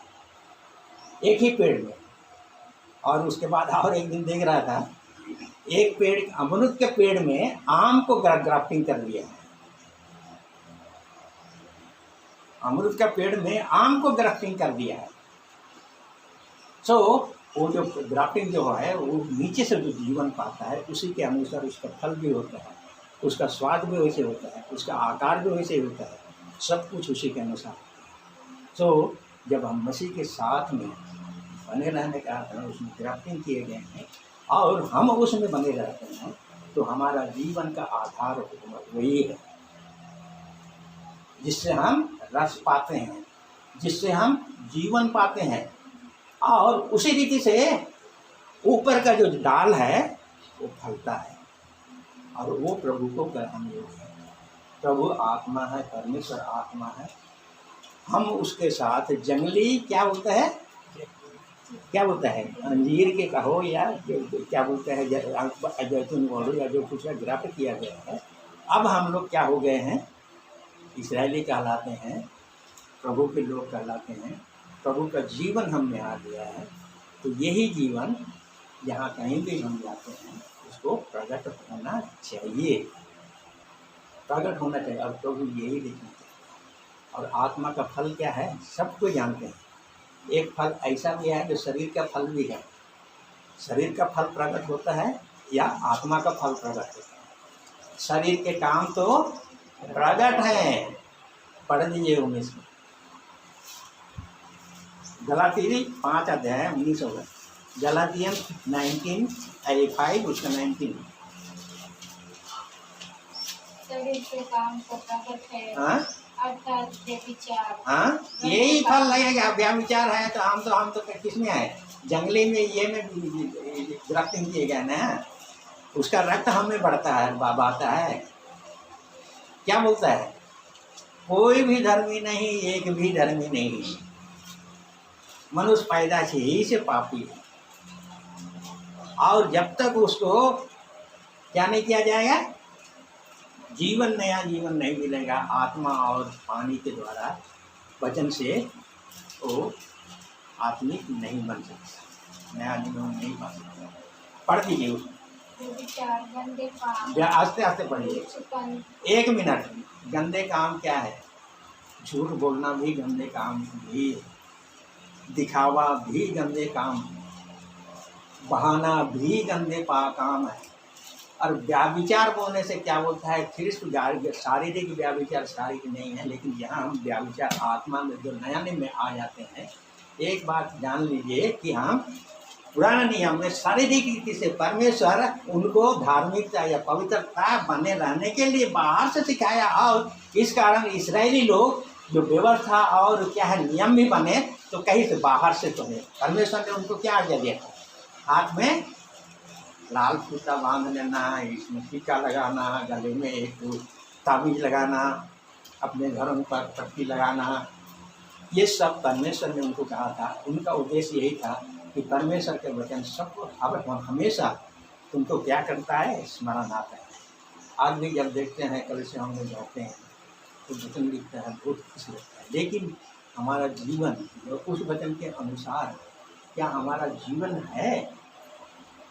S1: एक ही पेड़ में। और उसके बाद और एक दिन देख रहा था, एक पेड़ अमरूद के पेड़ में आम को ग्राफ्टिंग कर दिया है। अमरूद का पेड़ में आम को ग्राफ्टिंग कर दिया है। सो वो जो ग्राफ्टिंग जो है वो नीचे से जो जीवन पाता है उसी के अनुसार उसका फल भी होता है, उसका स्वाद भी वैसे होता है, उसका आकार भी वैसे होता है, सब कुछ उसी के अनुसार। तो जब हम मसीह के साथ में बने रहने का अर्थ है, उसमें ग्राफ्टिंग किए गए हैं और हम उसमें बने रहते हैं, तो हमारा जीवन का आधार वही है, जिससे हम रस पाते हैं, जिससे हम जीवन पाते हैं। और उसी रीति से ऊपर का जो डाल है वो फलता है और वो प्रभु को ग्रहण योग्य है। प्रभु आत्मा है, परमेश्वर आत्मा है। हम उसके साथ जंगली क्या बोलता है, क्या बोलता है, अंजीर के कहो या क्या बोलते हैं, जैतून बोलो या जो कुछ ग्राफ्ट किया गया है। अब हम लोग क्या हो गए हैं, इस्राएली कहलाते हैं, प्रभु के लोग कहलाते हैं। प्रभु का जीवन हम में आ गया है। तो यही जीवन जहाँ कहीं भी हम जाते हैं उसको प्रकट होना चाहिए, प्रकट होना चाहिए। और प्रभु यही देखना चाहिए। और आत्मा का फल क्या है सबको जानते हैं। एक फल ऐसा भी है जो शरीर का फल भी है, शरीर का फल प्रकट होता है या आत्मा का फल प्रकट होता है? शरीर के काम तो प्रकट हैं। पढ़ लीजिए 19 में, गलातियन 5 अध्याय 19 होगा, गलातियन 5 उसका 19।
S2: शरीर के काम को प्रकट है,
S1: हाँ
S2: अर्थात व्यभिचार।
S1: हाँ, यही फल लगेगा। व्याभिचार है तो हम तो किसमें आए? जंगली में ये में ग्रफ्टिंग किए गए ना, उसका रक्त हमें बढ़ता है, बहता है। क्या बोलता है? कोई भी धर्मी नहीं, एक भी धर्मी नहीं, मनुष्य पैदा से ही से पापी है। और जब तक उसको क्या नहीं किया जाएगा, जीवन, नया जीवन नहीं मिलेगा आत्मा और पानी के द्वारा, वचन से वो आत्मिक नहीं बन सकता, नया जीवन नहीं पा सकता। पढ़ दीजिए उसको,
S2: व्यभिचार, गंदे काम,
S1: आस्ते आस्ते पढ़िए। 1 मिनट। गंदे काम क्या है? झूठ बोलना भी गंदे काम भी, दिखावा भी गंदे काम, बहाना भी गंदे काम है। और व्याभिचार बोलने से क्या बोलता है? सिर्फ शारीरिक व्याभिचार शारीरिक नहीं है, लेकिन यहाँ हम व्याभिचार आत्मा में जो नया में आ जाते हैं। एक बात जान लीजिए कि हम पुराना नियम में शारीरिक रीति से परमेश्वर उनको धार्मिकता या पवित्रता बने रहने के लिए बाहर से सिखाया, और इस कारण इस्राएली लोग जो व्यवस्था और क्या है नियम भी बने तो कहीं से बाहर से तो है। परमेश्वर ने उनको क्या आज्ञा दिया? हाथ में लाल फीता बांध लेना, इसमें टीका लगाना, गले में एक ताबीज लगाना, अपने घरों पर पट्टी लगाना, ये सब परमेश्वर ने उनको कहा था। उनका उद्देश्य यही था कि परमेश्वर के वचन सबको अब हमेशा तुमको क्या करता है? स्मरण आता है। आज भी जब देखते हैं, कल से हम लोग जाते हैं तो वचन लिखता है, बहुत खुश लगता है। लेकिन हमारा जीवन उस वचन के अनुसार क्या हमारा जीवन है?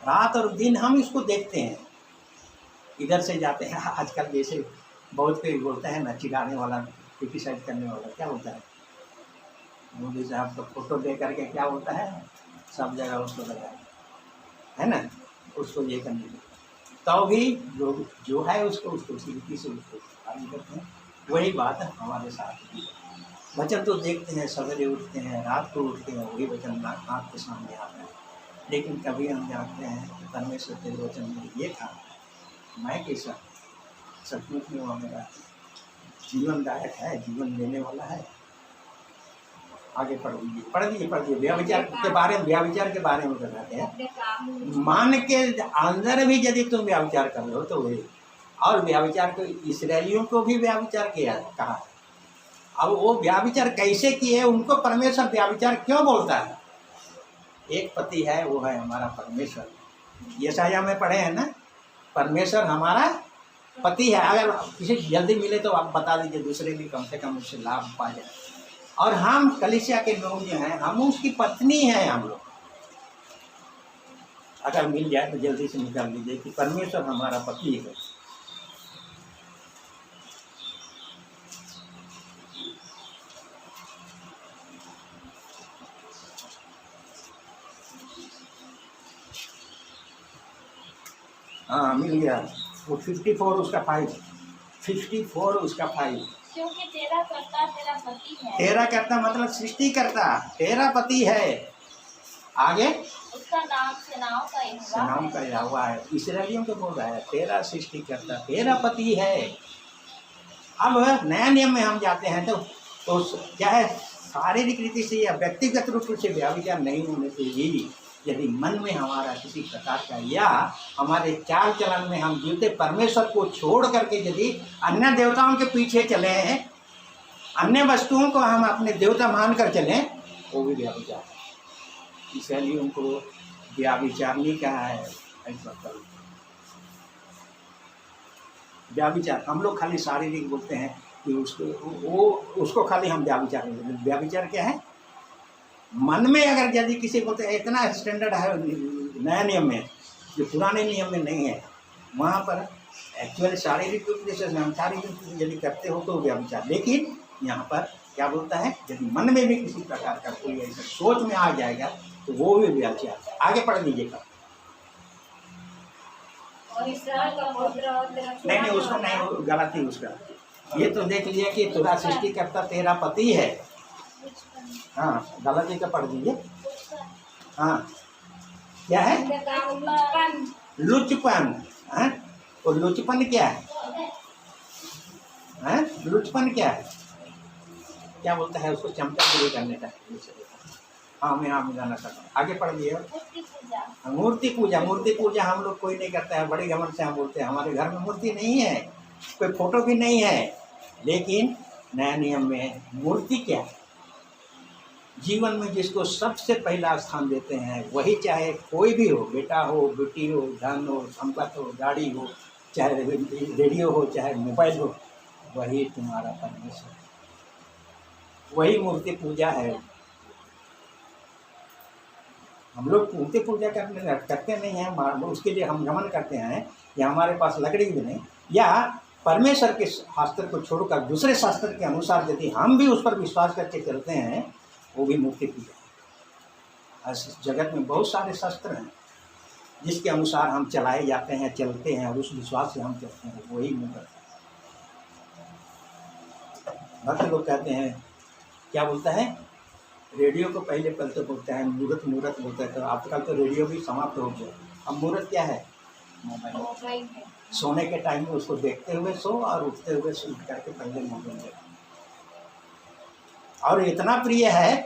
S1: रात और दिन हम इसको देखते हैं, इधर से जाते हैं। आजकल जैसे बहुत कोई बोलता है ना, चिढ़ाने वाला, क्रिटिसाइज करने वाला, क्या बोलता है? मोदी साहब तो फोटो दे करके क्या बोलता है, सब जगह उसको लगाया है ना, उसको ये करने के तो भी लोग जो है उसको उसी रीति से उसको आगे करते हैं। वही बात हमारे साथ भी है। वचन तो देखते हैं, सवेरे उठते हैं, रात को उठते हैं, वही वचन आँख के सामने आता है। लेकिन कभी हम जानते हैं कि परमेश्वर के वचन में ये था, मैं कैसा सचमुच में वो मेरा जीवनदायक है, जीवन देने वाला है। आगे पढ़ लीजिए। व्याभिचार के बारे में बताते हैं। मान के अंदर भी यदि तुम व्याभिचार कर लो तो वही, और व्याभिचार को इस्राएलियों को भी व्याभिचार किया कहा है। अब वो व्याभिचार कैसे किए, उनको परमेश्वर व्याभिचार क्यों बोलता है? एक पति है, वो है हमारा परमेश्वर। यशाया में पढ़े हैं ना, परमेश्वर हमारा पति है। अगर किसी जल्दी मिले तो आप बता दीजिए, दूसरे भी कम से कम उससे लाभ पा जाए। और हम कलीसिया के लोग जो हैं, हम उसकी पत्नी हैं। हम लोग अगर मिल जाए तो जल्दी से निकाल लीजिए कि परमेश्वर हमारा पति है। हाँ, मिल गया। वो 54 उसका 5, 54 उसका 5।
S2: क्योंकि तेरा कर्ता तेरा पति है।
S1: तेरा कर्ता मतलब सृष्टिकर्ता तेरा पति है। आगे
S2: उसका नाम सेनाओं का
S1: यहोवा है। इस्राएलियों को बोल रहा है, तेरा सृष्टिकर्ता तेरा पति है। अब नया नियम में हम जाते हैं तो क्या है, शारीरिक रीति से या व्यक्तिगत रूप से व्याभिचार नहीं होने से भी यदि मन में हमारा किसी प्रकार का या हमारे चाल चलन में हम जीवते परमेश्वर को छोड़ करके यदि अन्य देवताओं के पीछे चले हैं, अन्य वस्तुओं को हम अपने देवता मानकर चलें, वो भी व्याभिचार है। इसलिए उनको व्याभिचार नहीं कहा है। ऐसा व्याभिचार हम लोग खाली शारीरिक बोलते हैं कि उसको खाली हम व्याभिचार बोलते हैं। व्याभिचार क्या है? मन में अगर यदि किसी बोलते हैं, इतना स्टैंडर्ड है नया नियम में जो पुराने नियम में नहीं है, वहाँ पर एक्चुअली शारीरिक रूप से हम शारीरिक रूप से यदि करते हो तो व्याभिचार। लेकिन यहाँ पर क्या बोलता है, यदि मन में भी किसी प्रकार का कोई ऐसा सोच में आ जाएगा तो वो भी व्याभिचार है। आगे पढ़ लीजिएगा।
S2: और इसराइल का पुत्र
S1: नहीं उसका नहीं, वो गलत ही उसका। ये तो देख लिया कि तेरा सृष्टिकर्ता तेरा पति है। हाँ गलत ही का पढ़ दीजिए। हाँ क्या है? लुचपन। हाँ और लुचपन क्या है? हाँ लुचपन क्या है? क्या बोलता है उसको? चमचा गिरी करने का। हाँ मैं हाँ मिलाना चाहता हूँ। आगे पढ़ दिए। मूर्ति पूजा। मूर्ति पूजा हम लोग कोई नहीं करता है। बड़ी घमंड से हम बोलते हैं हमारे घर में मूर्ति नहीं है, कोई फोटो भी नहीं है। लेकिन नया नियम में मूर्ति क्या है? जीवन में जिसको सबसे पहला स्थान देते हैं वही, चाहे कोई भी हो, बेटा हो, बेटी हो, धन हो, संपत्ति हो, गाड़ी हो, चाहे रेडियो हो, चाहे मोबाइल हो, वही तुम्हारा परमेश्वर, वही मूर्ति पूजा है। हम लोग मूर्ति पूजा करते नहीं हैं, उसके लिए हम गमन करते हैं या हमारे पास लकड़ी भी नहीं, या परमेश्वर के शास्त्र को छोड़कर दूसरे शास्त्र के अनुसार यदि हम भी उस पर विश्वास करके चलते हैं, वो भी मूर्ति पूजा। इस जगत में बहुत सारे शास्त्र हैं जिसके अनुसार हम चलाए जाते हैं, चलते हैं, और उस विश्वास से हम चलते हैं, वही मूर्ति। भक्त लोग कहते हैं, क्या बोलता है? रेडियो को पहले तो बोलता है मूर्त, मूर्त बोलता है। तो आजकल तो रेडियो भी समाप्त हो गया। अब मूर्त क्या है? मोबाइल। सोने के टाइम में उसको देखते हुए सो और उठते हुए उठ करके पहले मोबाइल देखो। और इतना प्रिय है,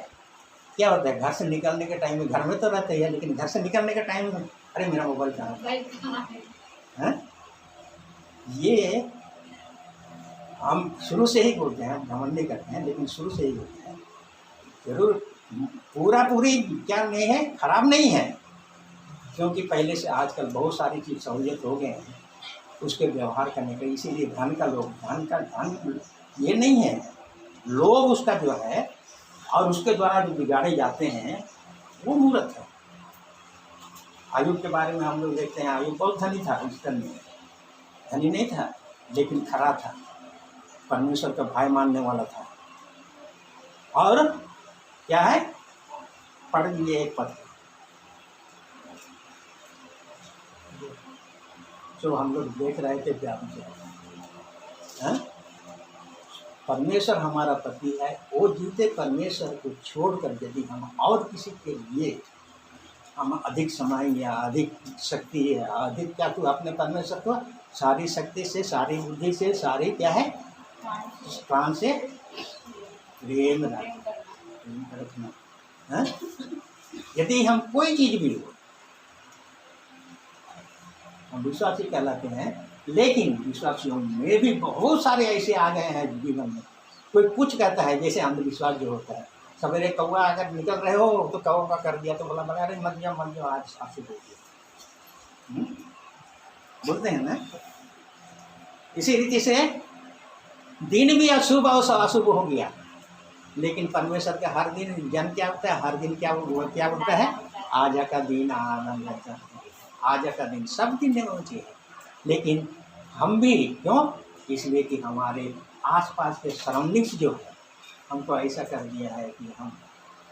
S1: क्या होता है घर से निकलने के टाइम में, घर में तो रहते हैं लेकिन घर से निकलने के टाइम में अरे मेरा मोबाइल कहाँ है? ये हम शुरू से ही बोलते हैं, घमंड नहीं करते हैं लेकिन शुरू से ही बोलते हैं। जरूर पूरी क्या नहीं है, खराब नहीं है, क्योंकि पहले से आजकल बहुत सारी चीज़ सहूलियत हो गए हैं उसके व्यवहार करने का। इसीलिए धन ये नहीं है, लोग उसका जो है और उसके द्वारा जो बिगाड़े जाते हैं वो मूर्त है। आयुब के बारे में हम लोग देखते हैं, आयुब बहुत धनी था, धनी नहीं था लेकिन खरा था, परमेश्वर का भाई मानने वाला था। और क्या है? पढ़ लिए एक पद जो हम लोग देख रहे थे प्यार से। परमेश्वर हमारा पति है, वो जीते परमेश्वर को छोड़कर यदि हम और किसी के लिए हम अधिक समय या अधिक शक्ति या अधिक क्या, तो अपने परमेश्वर को सारी शक्ति से, सारी बुद्धि से, सारी क्या है प्राण से प्रेम रखना। यदि हम कोई चीज़ भी हो, हम विश्वासी कहलाते हैं, लेकिन विश्वासियों में भी बहुत सारे ऐसे आ गए हैं जीवन में। कोई कुछ कहता है, जैसे अंधविश्वास जो होता है, सवेरे कौवा अगर निकल रहे हो तो कौवा का कर दिया तो बोला बना अरे मत जाओ आज साफ बोल दिया, बोलते हैं ना। इसी रीति से दिन भी अशुभ और अशुभ हो गया, लेकिन परमेश्वर का हर दिन जन्म क्या होता है, हर दिन क्या बोलता है, आज का दिन आनंद रहता है, आज का दिन सब दिन नहीं होना चाहिए। लेकिन हम भी क्यों? इसलिए कि हमारे आसपास के सराउंडिंग्स जो है हमको ऐसा कर दिया है कि हम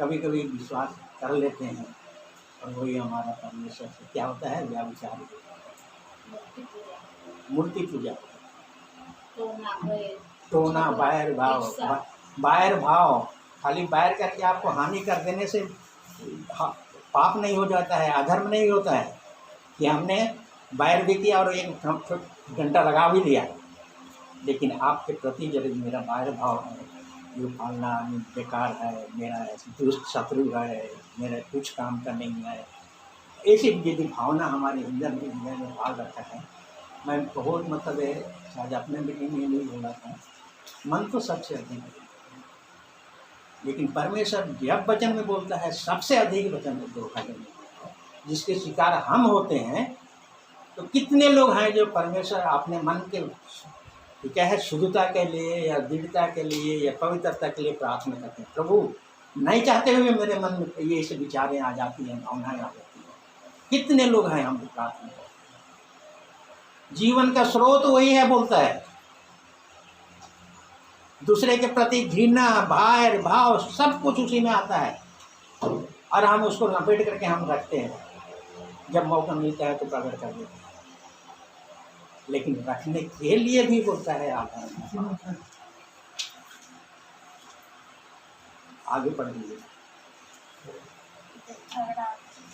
S1: कभी कभी विश्वास कर लेते हैं और वही हमारा परमेश्वर से क्या होता है, व्याभिचार, मूर्ति पूजा, टोना, बैर भाव। खाली बैर करके आपको हानि कर देने से पाप नहीं हो जाता है, अधर्म नहीं होता है कि हमने बैर भी किया और एक घंटा लगा भी दिया, लेकिन आपके प्रति यदि मेरा बैर भाव है, ये पालना बेकार है, मेरा दुष्ट शत्रु है, मेरा कुछ काम का नहीं है, ऐसी यदि भावना हमारे हृदय में पाल रखा है। मैं बहुत मतलब है, शायद अपने मीटिंग में नहीं बोला था, मन तो सबसे अधिक है, लेकिन परमेश्वर जब वचन में बोलता है सबसे अधिक वचन में धोखा देने जिसके शिकार हम होते हैं। तो कितने लोग हैं जो परमेश्वर अपने मन के क्या है शुद्धता के लिए या दृढ़ता के लिए या पवित्रता के लिए प्रार्थना करते हैं, प्रभु नहीं चाहते हुए मेरे मन में ये ऐसे विचारें आ जाती हैं, भावनाएं आ जाती हैं। कितने लोग हैं हम प्रार्थना करते हैं। जीवन का स्रोत वही है, बोलता है दूसरे के प्रति घृणा, बैर भाव सब कुछ उसी में आता है, और हम उसको लपेट करके हम रखते हैं, जब मौका मिलता है तो प्रकट कर देते हैं। लेकिन रखने के लिए भी होता है आधार। आगे बढ़ लीजिए।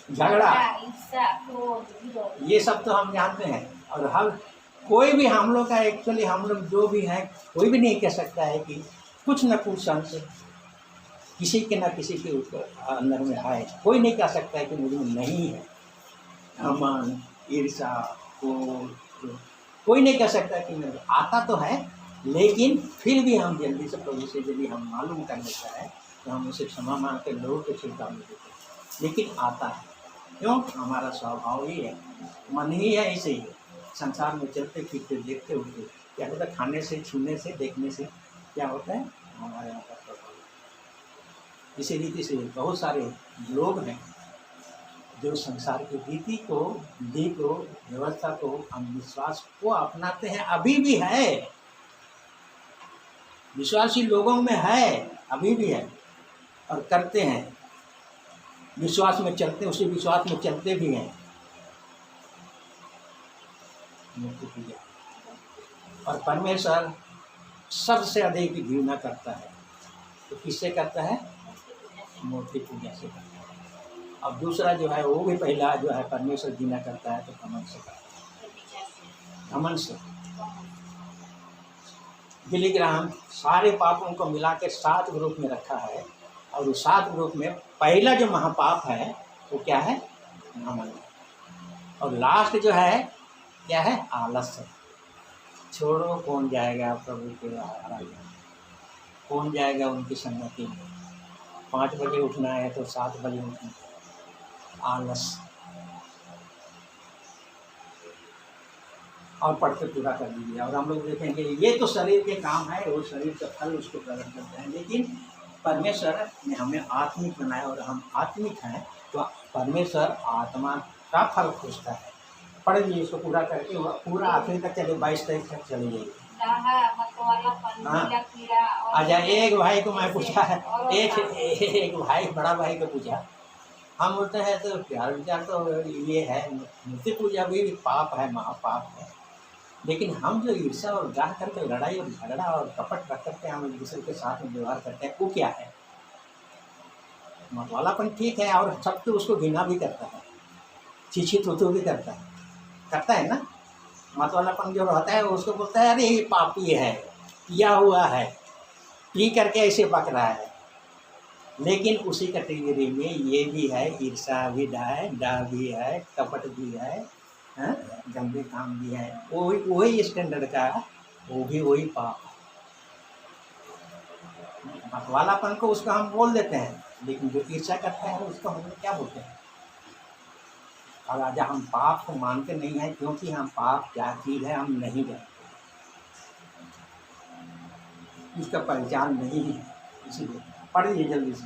S1: झगड़ा,
S2: ईर्ष्या, क्रोध, विरोध,
S1: ये सब तो हम जानते हैं। और हर कोई भी हम लोग का एक्चुअली हम लोग जो भी हैं, कोई भी नहीं कह सकता है कि कुछ न कुछ संशय किसी के न किसी के अंदर में है। कोई नहीं कह सकता है कि मुझे नहीं है। अमन, ईर्ष्या, क्रोध, कोई नहीं कह सकता कि मेरे आता तो है, लेकिन फिर भी हम जल्दी से प्रभु से यदि हम मालूम कर लेता है तो हम उसे क्षमा मांग के लोगों को छिड़काव नहीं देते, लेकिन आता है। क्यों? हमारा स्वभाव ही है, मन ही है, ऐसे ही संसार में चलते फिरते देखते उठते क्या होता है, खाने से, छूने से, देखने से क्या होता है, हमारे यहाँ का प्रभाव। इसी रीति से बहुत सारे लोग हैं जो संसार की रीति को, विधि को, व्यवस्था को, अंधविश्वास को अपनाते हैं। अभी भी है, विश्वासी लोगों में है, अभी भी है और करते हैं। विश्वास में चलते, उसी विश्वास में चलते भी हैं। मूर्ति पूजा और परमेश्वर सबसे अधिक घृणा करता है, तो किससे करता है? मूर्ति पूजा से करता है। अब दूसरा जो है वो भी पहला जो है परमेश्वर घृणा करता है तो घमंड से करता है। घमंड से बिली ग्राहम सारे पापों को मिला के 7 ग्रुप में रखा है, और उस 7 ग्रुप में पहला जो महापाप है वो क्या है? घमंड। और लास्ट जो है क्या है? आलस्य। छोड़ो, कौन जाएगा प्रभु के आराधना, कौन जाएगा उनकी संगति में। 5 बजे उठना है तो 7 बजे उठना, आलस। और पढ़ते पूरा कर दीजिए। और हम लोग देखेंगे ये तो शरीर के काम है, वो शरीर का फल उसको प्रकट करते हैं, लेकिन परमेश्वर ने हमें आत्मिक बनाया और हम आत्मिक हैं, तो परमेश्वर आत्मा का फल खोजता है। पढ़ लीजिए इसको पूरा करके, पूरा आखिरी तक चले, 22 तारीख तक चले जाइए। अच्छा, एक भाई को मैं पूछा है, एक भाई बड़ा भाई को पूछा, हम बोलते हैं तो प्यार विचार तो ये है, मूर्ति पूजा भी पाप है, महापाप है, लेकिन हम जो ईर्ष्या और गाह करके लड़ाई और झगड़ा और कपट रख करके हम एक दूसरे के साथ में व्यवहार करते हैं, वो क्या है? मतवालापन ठीक है, और सब तो उसको घृणा भी करता है, चीची थूथू भी करता है ना। मतवालापन जो रहता है उसको बोलता है अरे ये पापी है, पिया हुआ है, पी करके ऐसे बक रहा है। लेकिन उसी कैटेगरी में ये भी है, ईर्ष्या भी है, डाह भी है, कपट भी है, गंदे काम भी है, वही स्टैंडर्ड का, वो भी वही पाप है। मतवालापन को उसका हम बोल देते हैं, लेकिन जो ईर्ष्या करता है उसको हम क्या बोलते हैं? और आज हम पाप को मानते नहीं हैं, क्योंकि हम पाप क्या चीज़ है हम नहीं जानते, इसका पहचान नहीं है, इसीलिए पढ़िए जल्दी से।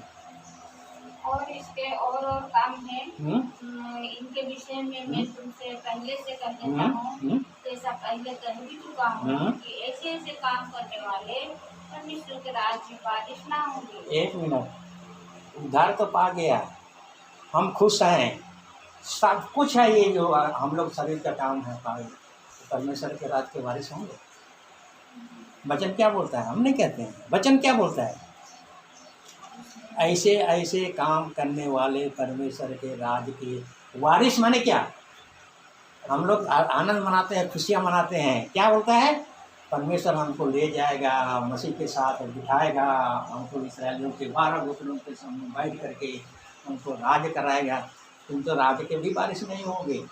S2: और इसके और काम है, इनके विषय में मैं तुमसे पहले से कहने चाहूँ, जैसा पहले कह भी चुका हूँ कि ऐसे ऐसे काम करने वाले परमेश्वर के राज्य में वारिस ना होंगे।
S1: 1 मिनट, उद्धार तो पा गया, हम खुश हैं, सब कुछ है, ये जो हम लोग शरीर का काम है पाए, तो परमेश्वर के राज्य के वारिस होंगे। वचन क्या बोलता है? हम नहीं कहते हैं, वचन क्या बोलता है? ऐसे ऐसे काम करने वाले परमेश्वर के राज के वारिस। माने क्या? हम लोग आनंद मनाते हैं, खुशियाँ मनाते हैं, क्या बोलता है? परमेश्वर हमको ले जाएगा, मसीह के साथ बिठाएगा, हमको इस्राएलियों के 12 गोत्रों के सामने बैठ करके हमको राज कराएगा। तुम तो राज के भी वारिस नहीं होंगे।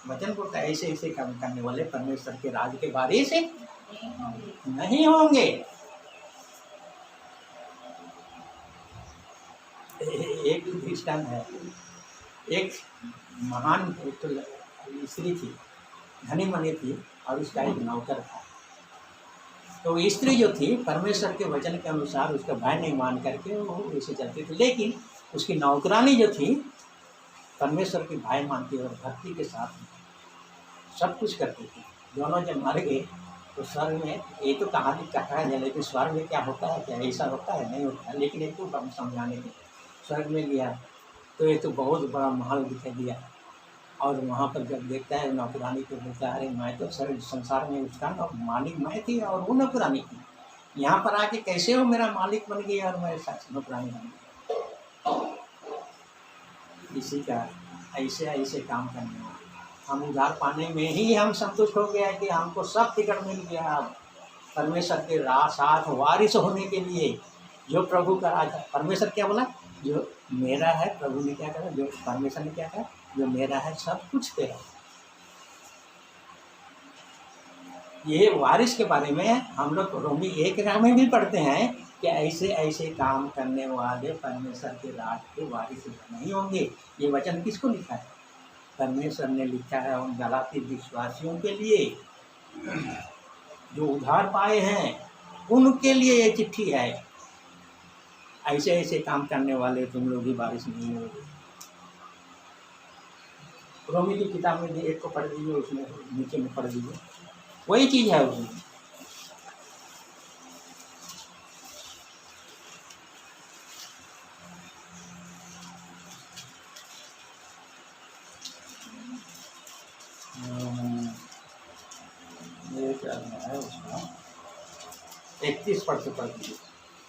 S1: वचन बोलता है ऐसे ऐसे काम करने वाले परमेश्वर के राज के वारिस नहीं होंगे। एक दृष्टांत है, एक महान स्त्री थी, धनी मनी थी, और उसका एक नौकर था। तो स्त्री जो थी परमेश्वर के वचन के अनुसार उसका भय नहीं मान करके वो ऐसे चलती थी, लेकिन उसकी नौकरानी जो थी परमेश्वर की भय मानती और भक्ति के साथ सब कुछ करती थी। दोनों जब मर गए तो स्वर्ग में, ये तो कहानी कहा है, लेकिन स्वर्ग में क्या होता है, क्या ऐसा होता है? नहीं होता है। लेकिन एक तो हम समझाने के, स्वर्ग में गया तो ये तो बहुत बड़ा महल दिखाई दिया, और वहाँ पर जब देखता है नौकरानी को बोलता है, अरे मैं तो सारे संसार में उसका मालिक मैं थी और वो नौकरानी थी, यहाँ पर आके कैसे वो मेरा मालिक बन गई और मैं नौकरानी बन गई। इसी का ऐसे ऐसे काम करने वाले हम उधार पाने में ही हम संतुष्ट हो गया कि हमको सब टिकट मिल गया। अब परमेश्वर के साथ वारिस होने के लिए जो प्रभु का राज, परमेश्वर क्या बोला, जो मेरा है, प्रभु ने क्या कहा, जो परमेश्वर ने क्या कहा, जो मेरा है सब कुछ तेरा। ये वारिस के बारे में हम लोग रोमी 1 में भी पढ़ते हैं कि ऐसे ऐसे काम करने वाले परमेश्वर के राज के वारिस नहीं होंगे। ये वचन किसको लिखा है? परमेश्वर ने लिखा है उन गलाती विश्वासियों के लिए जो उधार पाए हैं, उनके लिए ये चिट्ठी है। ऐसे ऐसे काम करने वाले तुम लोग ही वारिस नहीं होंगे। रोमी की किताब में 1 को पढ़ दीजिए, उसमें नीचे में पढ़ दीजिए, वही चीज़ है उसमें। ये क्या है उसका 31 पढ़ दीजिए,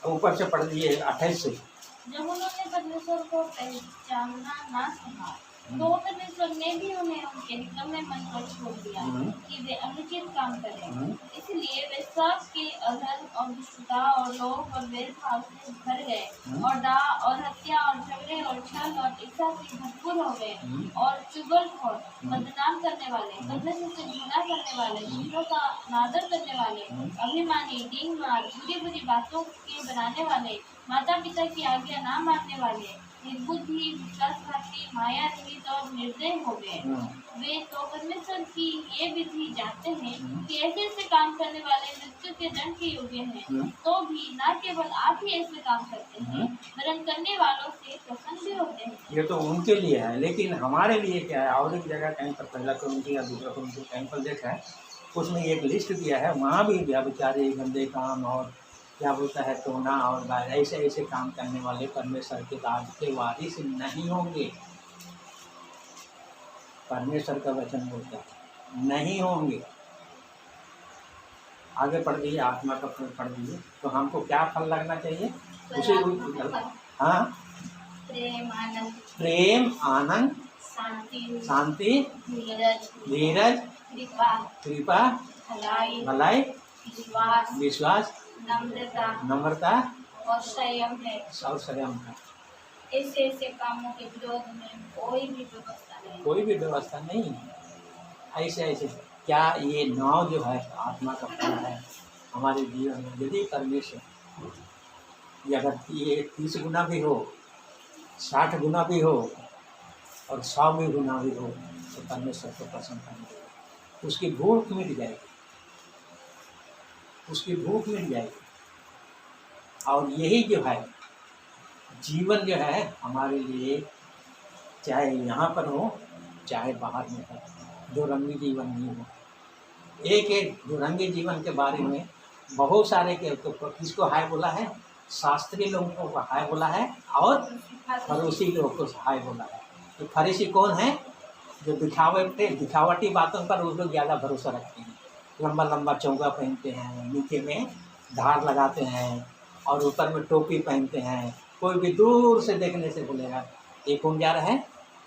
S1: ऊपर से पढ़ दीजिए 28 से।
S2: जब उन्होंने परमेश्वर को पहचानना ना सका तो परमेश्वर ने भी उन्हें उनके निकम्मे मन पर छोड़ दिया कि वे अनुचित काम करें। इसलिए वे सब के अधर्म और दुष्टता और लोभ और भेदभाव से भर गए और डाह और हत्या और झगड़े और छल और ईर्ष्या से भरपूर हो गए और चुगलखोर, बदनाम करने वाले, परमेश्वर से घृणा करने वाले, दूसरों का अनादर करने वाले, अभिमानी, डींग मार, बुरी बुरी बातों के बनाने वाले, माता पिता की आज्ञा ना मानने वाले, निर्बुद्धि, विश्वासघाती, माया रहित और निर्दय हो गए। वे तो परमेश्वर की ये विधि जानते हैं कि ऐसे ऐसे काम करने वाले मृत्यु के दंड के योग्य हैं, तो भी न केवल आप ही ऐसे काम करते हैं वरन करने वालों से प्रसन्न भी होते हैं।
S1: ये तो उनके लिए है, लेकिन हमारे लिए क्या है? और एक जगह कहीं पर पहला कमेटी या दूसरा कमेटी कहीं पर देखा है, उसमें एक लिस्ट दिया है, वहाँ भी व्यभिचारी, गंदे काम और क्या बोलता है टोना और ऐसे ऐसे काम करने वाले परमेश्वर के राज के वारिस नहीं होंगे। परमेश्वर का वचन बोलता है नहीं होंगे। आगे पढ़ दीजिए, आत्मा का फल पढ़ दीजिए, तो हमको क्या फल लगना चाहिए उसे। हाँ, प्रेम, आनंद, शांति, धीरज, कृपा, भलाई, विश्वास, नम्रता
S2: और संयम है। ऐसे ऐसे कामों के विरोध में कोई भी व्यवस्था नहीं
S1: है। ऐसे ऐसे क्या ये 9 जो है आत्मा का फल है हमारे जीवन में, यदि परमेश्वर अगर ये 30 गुना भी हो, 60 गुना भी हो और 100 गुना भी हो, तो परमेश्वर को पसंद करेंगे। उसकी भूख मिट जाएगी, उसकी भूख मिट जाएगी। और यही जो है जीवन जो है हमारे लिए, चाहे यहाँ पर हो चाहे बाहर में हो, दो रंगी जीवन नहीं हो। एक दो रंगी जीवन के बारे में बहुत सारे के तो किसको हाय बोला है? शास्त्रीय लोगों को हाय बोला है और फरीसी लोगों को हाय बोला है। तो फरीसी कौन है? जो दिखावटी बातों पर वो लोग ज़्यादा भरोसा रखते हैं। लंबा लंबा चौगा पहनते हैं, नीचे में धार लगाते हैं और ऊपर में टोपी पहनते हैं। कोई भी दूर से देखने से बोलेगा ये कौन जा रहा है?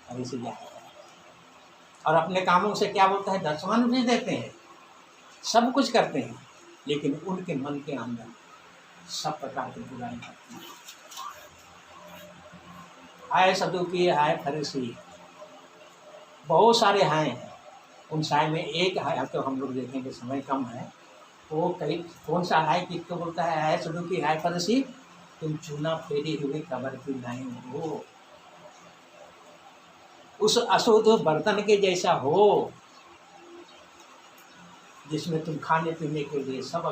S1: फरीसी जा रहा है। और अपने कामों से क्या बोलता है? दशमान भी देते हैं, सब कुछ करते हैं, लेकिन उनके मन के अंदर सब प्रकार की बुराई करते हैं। हाय सदूकी, हाय फरीसी, बहुत सारे हैं। उन साय में एक है, तो हम लोग देखेंगे, समय कम है। वो कई कौन सा है किसको बोलता है? हाय सदूकी, हाय फरीसी, तुम चूना फेरी हुई कब्र की नहीं हो, उस अशुद्ध बर्तन के जैसा हो जिसमें तुम खाने पीने के लिए सब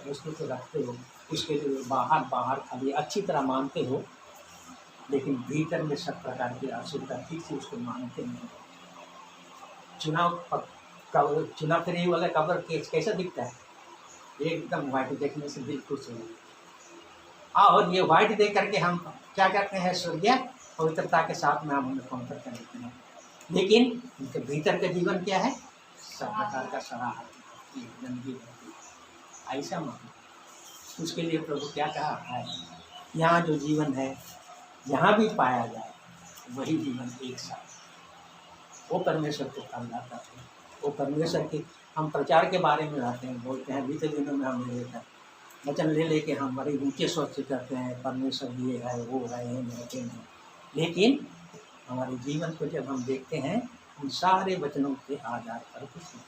S1: वस्तु को रखते हो, उसके लिए बाहर खाली अच्छी तरह मानते हो, लेकिन भीतर में सब प्रकार की अशुद्धता ठीक से उसको मानते नहीं। चुना फ्री वाला कब्र कैसा दिखता है? एकदम वाइट, देखने से बिल्कुल सही। और ये वाइट देख करके हम क्या करते हैं? सूर्य पवित्रता के साथ में हम उन्हें काउंटर कर देते हैं। लेकिन उनके भीतर का जीवन क्या है? सब प्रकार का सराहना, गंदगी रहती, ऐसा मानो। उसके लिए प्रभु क्या कहा है, यहाँ जो जीवन है यहाँ भी पाया जाए वही जीवन एक साथ, वो परमेश्वर को कहलाता है। वो परमेश्वर के हम प्रचार के बारे में आते हैं, बोलते हैं बीते दिनों में हमने देखा वचन ले लेके हम बड़े ऊँचे स्वर से कहते हैं परमेश्वर ये है वो है रहते हैं, लेकिन हमारे जीवन को जब हम देखते हैं उन सारे वचनों के आधार पर कुछ नहीं।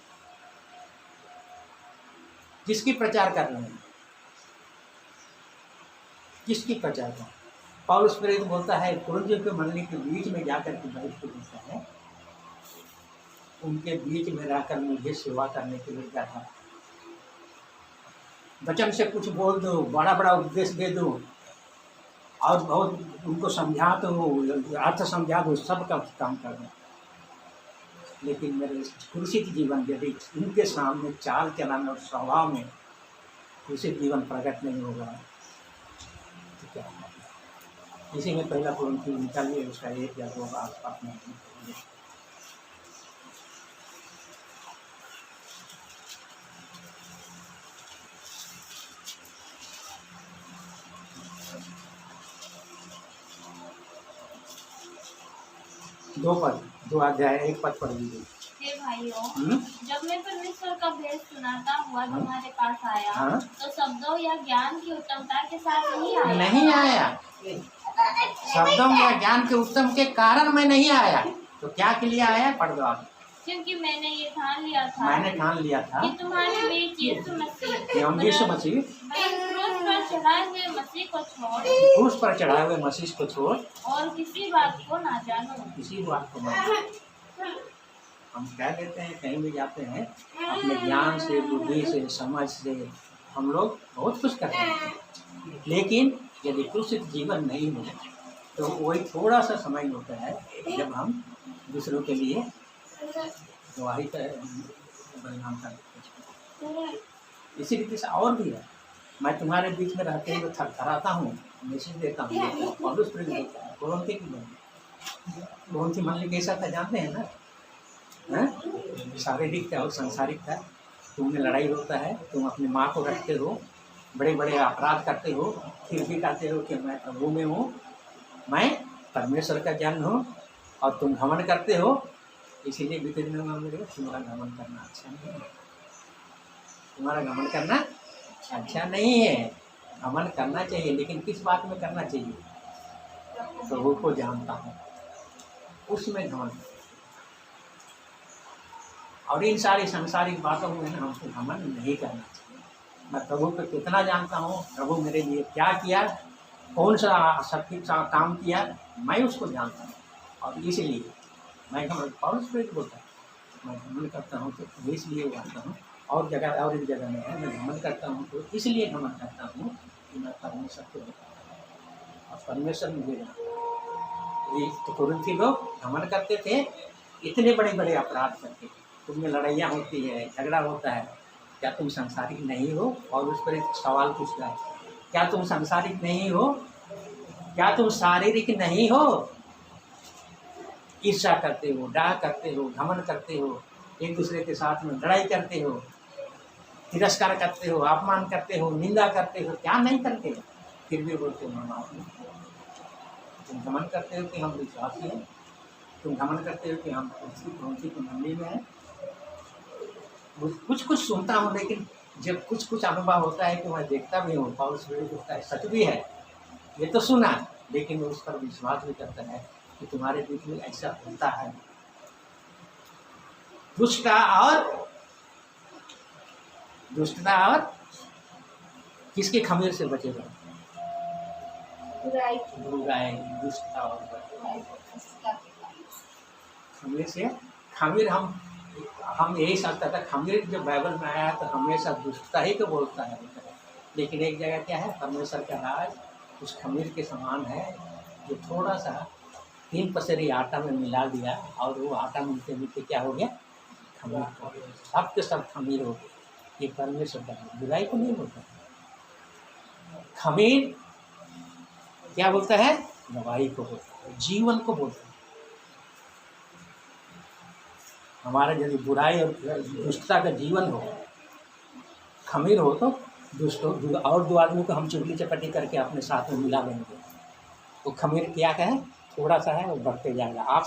S1: जिसकी प्रचार कर रहे हैं, जिसकी प्रचार कर, पौलुस प्रेरित बोलता है कुरिन्थियों के मंडली के बीच में जाकर के बैठ के बोलता है, उनके बीच में रहकर मुझे सेवा करने के लिए क्या था, वचन से कुछ बोल दो, बड़ा बड़ा उपदेश दे दो और बहुत उनको समझा दो, अर्थ समझा दो, सब का काम कर दो, लेकिन मेरे क्रूसित जीवन यदि उनके सामने चाल चलन और स्वभाव में क्रूसित जीवन प्रकट नहीं होगा तो क्या होगा। इसी में पहला कुरिन्थियों निकालिए उसका 1 या 2 आसपास में। दो अध्याय 1 पद पढ़ लीजिए।
S2: हे भाइयों, जब मैं परमेश्वर का भेद सुनाता हुआ तुम्हारे पास आया तो शब्दों या ज्ञान की उत्तमता के साथ नहीं आया।
S1: शब्दों या ज्ञान के उत्तम के कारण मैं नहीं आया, तो क्या के लिए आया? पढ़ दो आप।
S2: क्योंकि मैंने ये ठान लिया था कि तुम्हारे बीच यीशु मसीह क्रूस पर चढ़ाए हुए मसीह को छोड़ और किसी बात को ना जानो।
S1: हम क्या कहते हैं, कहीं भी जाते हैं अपने ज्ञान से, बुद्धि से, समझ से हम लोग बहुत कुछ करते हैं, लेकिन यदि क्रूसित जीवन नहीं हो तो वही थोड़ा सा समय होता है जब हम दूसरों के लिए गवाही का परिणाम करते हैं। इसी रीति से और भी है, मैं तुम्हारे बीच में रहते हुए थरथराता हूँ, मैसेज देता हूँ, पौलुस प्रेरित होता है कुरिन्थियों की मंडली। कुरिन्थियों मंडली कैसा था जानते हैं ना? शारीरिक था और सांसारिक था। तुमने लड़ाई होता है, तुम अपनी माँ को रखते हो, बड़े बड़े अपराध करते हो, फिर भी कहते हो कि मैं प्रभु में हूँ, मैं परमेश्वर का जन हूँ, और तुम घमंड करते हो। इसीलिए बीते दिनों में हमने देखा तुम्हारा घमंड करना अच्छा नहीं है, तुम्हारा घमंड करना अच्छा नहीं है। घमंड करना चाहिए, लेकिन किस बात में करना चाहिए? प्रभु को जानता हूँ उसमें घमंड, और इन सारी सांसारिक बातों में हमको घमंड नहीं करना चाहिए। मैं प्रभु को कितना जानता हूँ, प्रभु मेरे लिए क्या किया, कौन सा सत्य काम किया, मैं उसको जानता हूँ, और इसलिए मैं घमंड, पौलुस प्रेरित बोलता है मैं घमंड करता हूँ तो इसलिए आता हूँ, और जगह और एक जगह में है मैं घमंड करता हूँ तो इसलिए घमंड करता हूँ कि मैं परमेश्वर को और परमेश्वर मुझे जानता। ये तो कुरिन्थी लोग घमंड करते थे, इतने बड़े बड़े अपराध करते, तुमने लड़ाइयाँ होती है, झगड़ा होता है, क्या तुम सांसारिक नहीं हो? और उस पर एक सवाल पूछता है, क्या तुम सांसारिक नहीं हो? क्या तुम शारीरिक नहीं हो? ईर्ष्या करते हो, डाह करते हो, घमंड करते हो, एक दूसरे के साथ में लड़ाई करते हो, तिरस्कार करते हो, अपमान करते हो, निंदा करते हो, क्या नहीं करते हो? फिर भी बोलते हो तुम घमंड करते हो कि हम विश्वासी हैं, तुम घमंड करते हो कि हम कुछ की मंडली में हैं। कुछ सुनता हूँ, लेकिन जब कुछ अनुभव होता है कि मैं देखता भी हूँ, पौलुस प्रेरित होता है, सच भी है, ये तो सुना, लेकिन उस पर विश्वास भी करता है कि तुम्हारे बीच में ऐसा होता है। दुष्टता और किसके खमीर से बचेगा? बुराई, दुष्टता और खमीर से। खमीर हम यही समझता था, खमीर जब बाइबल में आया तो हमेशा दुष्टता ही तो बोलता है, लेकिन एक जगह क्या है, परमेश्वर का राज उस खमीर के समान है जो थोड़ा सा 3 पसेरी आटा में मिला दिया और वो आटा मिलते मिलते क्या हो गया? खमीर हो गया, सब के सब खमीर हो गए। ये परमेश्वर का बुराई को नहीं बोलता। खमीर क्या बोलता है? गवाही को बोलता है, जीवन को बोलता है। हमारा यदि बुराई और दुष्टता का जीवन हो, खमीर हो, तो दुष्ट और दो आदमी को हम चुगली चपटी करके अपने साथ में मिला लेंगे। तो खमीर क्या है, थोड़ा सा है और बढ़ते जाएगा। आप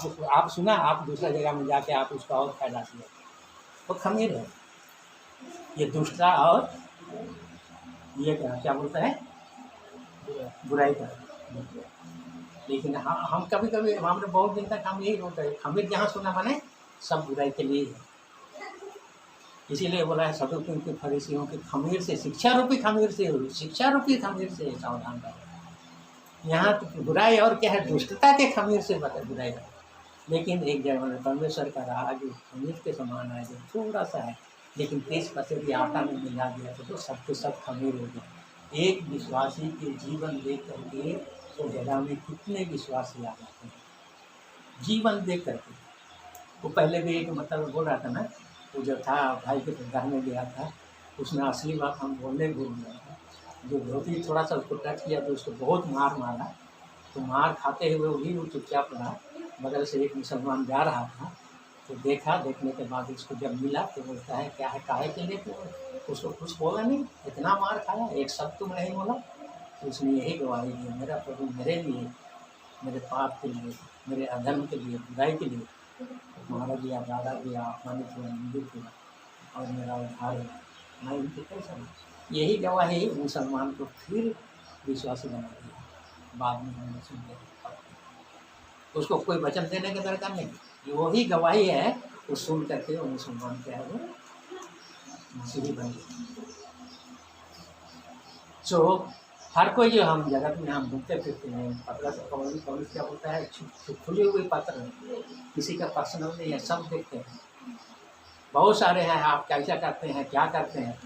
S1: सुना, आप दूसरा जगह में जाके आप उसका और फैला दिया, वो खमीर है। ये दुष्टता और ये क्या बोलता है, बुराई का। लेकिन हम कभी कभी हमारे बहुत दिन तक हम यही होता है, खमीर जहाँ सुना माने सब बुराई के लिए है। इसीलिए बोला है सदुकियों के फरीसियों के खमीर से, शिक्षा रूपी खमीर से सावधान रहो। यहाँ तो बुराई और क्या है, दुष्टता के खमीर से बुराई रहो। लेकिन एक जगह परमेश्वर का राज जो खमीर के समान है, जो थोड़ा सा है, लेकिन 30% भी आटा में मिला दिया तो सब के सब खमीर हो गए। एक विश्वासी के जीवन देख करके तो जगह में कितने विश्वासी आ जाते हैं, जीवन देख करके। वो पहले भी एक मतलब बोल रहा था ना, वो जो था भाई के घर में गया था, उसने असली बात हम बोलने भूल गया था। जो धोती थोड़ा सा उसको टच किया तो उसको बहुत मारा। तो मार खाते हुए वो चुपचाप रहा। बगल से एक मुसलमान जा रहा था, तो देखने के बाद उसको जब मिला तो बोलता है क्या है, काहे के लिए? तो उसको कुछ बोला नहीं, इतना मार खाया, एक शब्द तुम नहीं बोला। तो उसने यही गवाही दी, मेरा प्रभु मेरे लिए, मेरे पाप के लिए, मेरे अधर्म के लिए, बुराई के लिए मारा गया, डाला गया, अपमानित हुआ, निंदित हुआ और मेरा उद्धार हुआ। मैं उनके कैसा, यही गवाही मुसलमान को फिर विश्वासी बना दिया। बाद में हमने सुन लिया, उसको कोई वचन देने की दरकार नहीं, वही गवाही है। वो सुन करके वो मुसलमान क्या है, वो मसीही बन गया। तो हर कोई जो हम जगत में हम घूमते फिरते हैं, पतला से कॉलेज क्या होता है, खुले हुए पत्र, किसी का पर्सनल नहीं है, सब देखते हैं। बहुत सारे हैं, आप कैसा करते हैं, क्या करते हैं,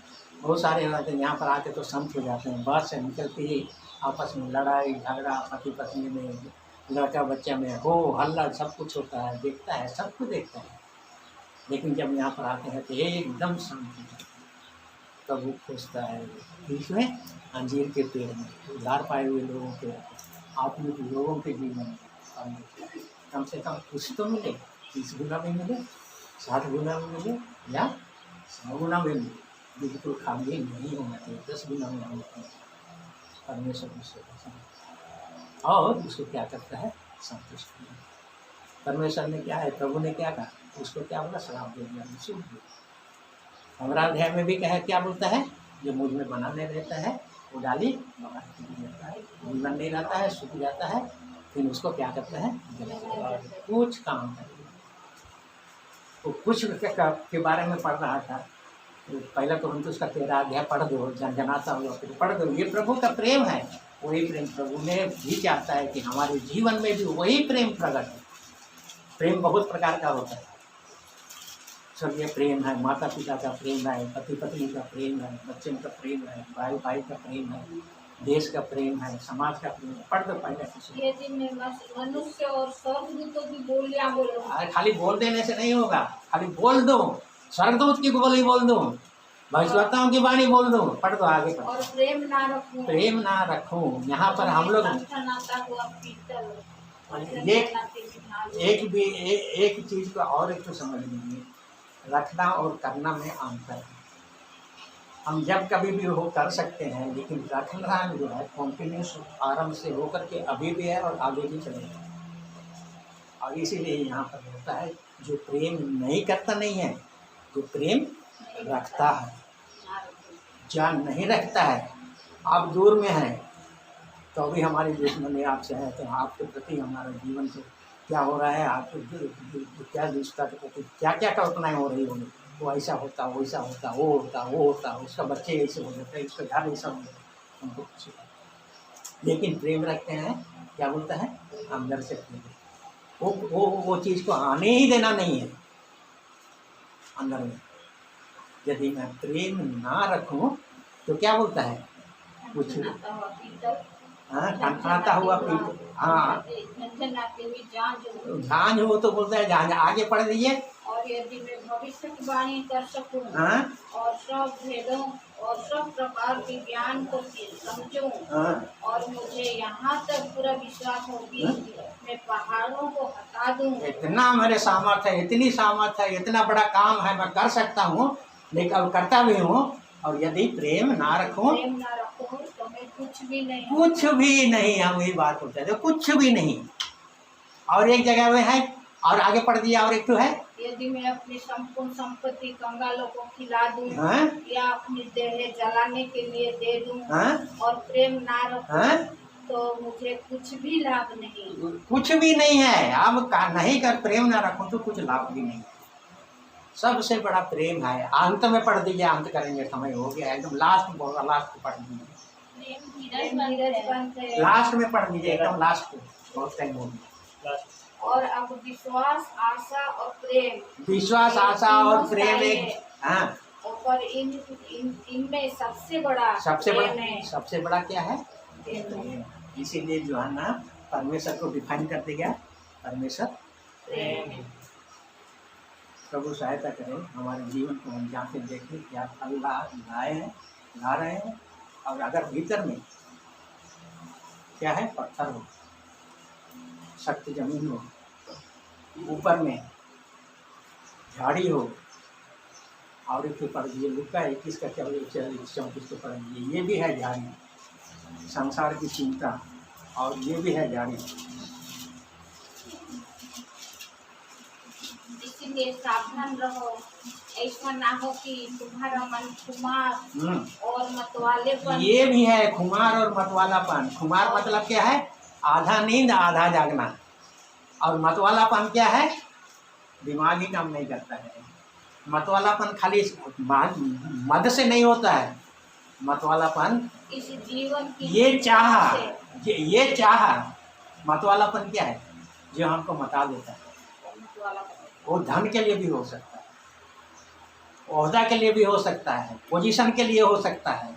S1: बहुत सारे होते हैं। यहाँ पर आके तो संत हो जाते हैं, बस से निकलते ही आपस में लड़ाई झगड़ा, पति पत्नी में, लड़का बच्चा में हो हल्ला, सब कुछ होता है, देखता है, सब कुछ देखता है। लेकिन जब यहाँ पर आते हैं तो एकदम शांति, तब वो खोजता है बीच में अंजीर के पेड़ में उधार पाए हुए लोगों के, आत्मिक लोगों के जीवन कम से कम कुछ तो मिले, 30 गुना में मिले, 60 गुना में मिले, या 100 गुना में मिले। बिल्कुल खाली नहीं होना चाहिए, 10 गुना में होना चाहिए। परमेश्वर उसको और उसको क्या करता है, संतुष्ट किया। परमेश्वर ने क्या है, प्रभु ने क्या कहा, उसको क्या बोला, श्राप दे दिया, सूख दिया। 15 अध्याय में भी कहा, क्या बोलता है, जो मुझ में बनाने रहता है वो डाली जाता है, जीवन नहीं रहता है, सूख जाता है, फिर उसको क्या करता है, कुछ काम करता है। तो कुछ के बारे में पढ़ रहा था, तो पहला तो हम तो उसका 13 अध्याय पढ़ दो, जनाता हुआ फिर पढ़ दो। ये प्रभु का प्रेम है, वही प्रेम प्रभु ने भी चाहता है कि हमारे जीवन में भी वही प्रेम प्रकट है। प्रेम बहुत प्रकार का होता है, स्वर्गीय प्रेम है, माता पिता का प्रेम है, पति पत्नी का प्रेम है, बच्चों का प्रेम है, भाई भाई का प्रेम है, देश का प्रेम है, समाज का प्रेम है। पढ़ दो पहले।
S2: यदि मैं मनुष्य और स्वर्गदूतों की बोलियां बोलूं,
S1: खाली बोल देने से नहीं होगा, खाली बोल दो, स्वर्गदूत की बोली बोल दो, भविष्यवक्ताओं की वाणी बोल दो। पढ़ दो आगे पढ़।
S2: और प्रेम ना रखूं,
S1: यहाँ पर हम लोग एक चीज को और एक तो समझ लीजिए, रखना और करना में अंतर है। हम जब कभी भी हो कर सकते हैं, लेकिन रखना जो है कॉन्टिन्यूस आरंभ से होकर के अभी भी है और आगे भी चलेगा। और इसीलिए यहाँ पर होता है, जो प्रेम नहीं करता नहीं है, जो प्रेम रखता है। जान नहीं रखता है, आप दूर में हैं तो भी हमारी दुश्मनी आपसे है, तो आपके प्रति हमारा जीवन से क्या हो रहा है, आपको क्या दुष्टता के प्रति क्या क्या कल्पनाएं हो रही होंगी, वो ऐसा होता, वैसा होता, वो होता, उसका बच्चे ऐसे हो जाते हैं, उसका घर ऐसा हो जाता है, उनको कुछ। लेकिन प्रेम रखते हैं, क्या बोलता है, अंदर से प्रेम, वो चीज़ को आने ही देना नहीं है अंदर में। यदि मैं प्रेम ना रखूं तो क्या बोलता है, कुछ खनखनाता हुआ पीतल, हाँ झांझ हो तो बोलता है झांझ। आगे पढ़ लीजिए।
S2: और यदि मैं भविष्य की वाणी कर सकूं,
S1: हाँ,
S2: और सब भेदों और सब प्रकार के ज्ञान को समझूं
S1: हाँ।
S2: और मुझे यहाँ तक पूरा विश्वास हो कि मैं पहाड़ों को हटा दूं।
S1: इतना मेरे सामर्थ्य है, इतनी सामर्थ्य है, इतना बड़ा काम है, मैं कर सकता हूँ, लेकिन अब करता भी हूँ। और यदि प्रेम ना रखूं
S2: तो मैं कुछ भी नहीं।
S1: कुछ भी नहीं, हम यही बात होता है, कुछ भी नहीं। और एक जगह में है, और आगे पढ़ दिया, और एक तो है,
S2: यदि मैं अपनी संपूर्ण संपत्ति कंगालों को खिला दूं,
S1: हाँ?
S2: या अपनी देह जलाने के लिए दे दूं,
S1: हाँ?
S2: और प्रेम ना रखूं,
S1: हाँ?
S2: तो मुझे कुछ भी लाभ नहीं।
S1: कुछ भी नहीं है। अब नहीं कर, प्रेम ना रखूं तो कुछ लाभ भी नहीं। सबसे बड़ा प्रेम है। अंत में पढ़ दीजिए, अंत करेंगे, समय हो गया एकदम, लास्ट पढ़ दीजिए, लास्ट में पढ़ दीजिए, एकदम लास्ट, बहुत टाइम हो गया।
S2: और अब विश्वास, आशा और प्रेम,
S1: विश्वास, आशा और प्रेम एक, हाँ,
S2: और इनमें सबसे बड़ा
S1: सबसे बड़ा क्या है? प्रेम। इसीलिए जो है ना, परमेश्वर को डिफाइन कर दिया, परमेश्वर प्रेम। प्रभु सहायता करें, हमारे जीवन को हम जाके देखें क्या फल ला रहे हैं। और अगर भीतर में क्या है, पत्थर हो, सख्त जमीन हो, ऊपर में झाड़ी हो, और एक पढ़ दीजिए लुका 21 का 34 को पढ़ दीजिए, ये भी है झाड़ी, संसार की चिंता, और ये भी है झाड़ी।
S2: इसीलिए सावधान रहो, ऐसा ना हो कि तुम्हारा मन खुमार और मतवालेपन।
S1: ये भी है खुमार और मतवालापन। खुमार मतलब क्या है? आधा नींद आधा जागना। और मतवालापन क्या है? दिमाग ही काम नहीं करता है। मतवालापन खाली मद से नहीं होता है। मतवालापन
S2: इस जीवन की
S1: ये चाह मतवालापन क्या है? जो हमको मता देता है। वो धन के लिए भी हो सकता है, ओहदा के लिए भी हो सकता है, पोजीशन के लिए हो सकता है,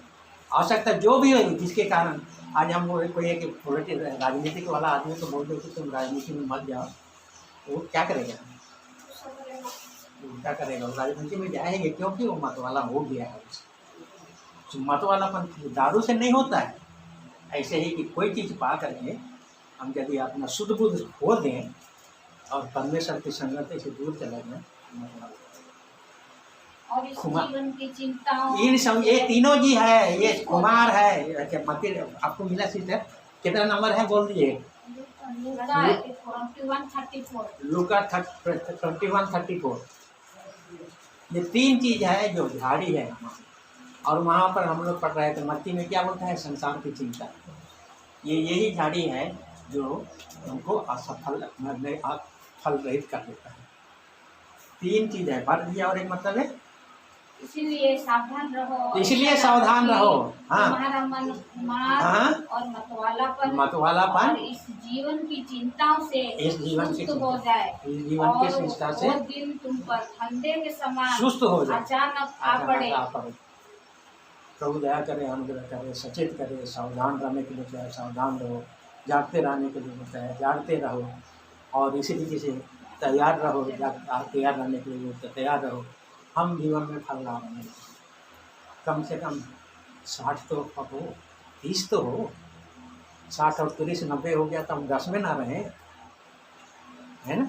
S1: आवश्यकता जो भी हो, जिसके कारण आज हम कोई एक राजनीतिक वाला आदमी को बोल दो कि तुम राजनीति में मत जाओ, वो क्या करेगा? क्या करेगा? राजनीति में जाएंगे क्योंकि वो मतवाला हो गया है। तो मतवालापन दारू से नहीं होता है। ऐसे ही कि कोई चीज़ पा करके हम यदि अपना शुद्ध बुद्ध खो दें और परमेश्वर की संगति से दूर चले जाए,
S2: और इस जीवन की चिंताओं,
S1: ये तीनों जी है, ये कुमार है। आपको मिला सीटर कितना नंबर है बोल दीजिए? लूका 21:34। ये तीन चीज है जो झाड़ी है। और वहाँ पर हम लोग पढ़ रहे थे, मत्ती में क्या बोलता है? संसार की चिंता। ये यही झाड़ी है जो हमको असफल फल रहित कर देता है। तीन चीज है, भर दिया, और एक मतलब है
S2: इसलिए सावधान रहो।
S1: हाँ,
S2: तुम्हारा मन
S1: हाँ,
S2: और मतवालापन और इस जीवन की चिंताओं से सुस्त हो जाए।
S1: इस जीवन की चिंता से
S2: वो दिन तुम पर फंदे के समान
S1: सुस्त हो जाए,
S2: अचानक आ पड़े।
S1: प्रभु दया करे, अनुग्रह करे, सचेत करे, सावधान रहने के लिए चाहे सावधान रहो, जागते रहने के लिए चाहे जागते रहो, और इसी तरीके से तैयार रहो, तैयार रहने के लिए तैयार रहो। हम जीवन में फल ला रहे हैं, कम से कम 60 तो हो, 30 तो हो। 60 और 30 90 हो गया तो हम 10 में ना रहे, है ना?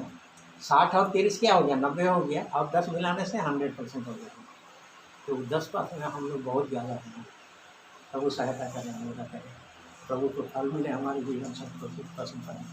S1: 60 और 30 क्या हो गया? 90 हो गया, और 10 मिलाने से 100% हो गया। तो 10% हम लोग बहुत ज़्यादा हैं। प्रभु सहायता करें, अनुग्रह करें, प्रभु को फल मिले हमारे जीवन, सबको सुख पसंद करें।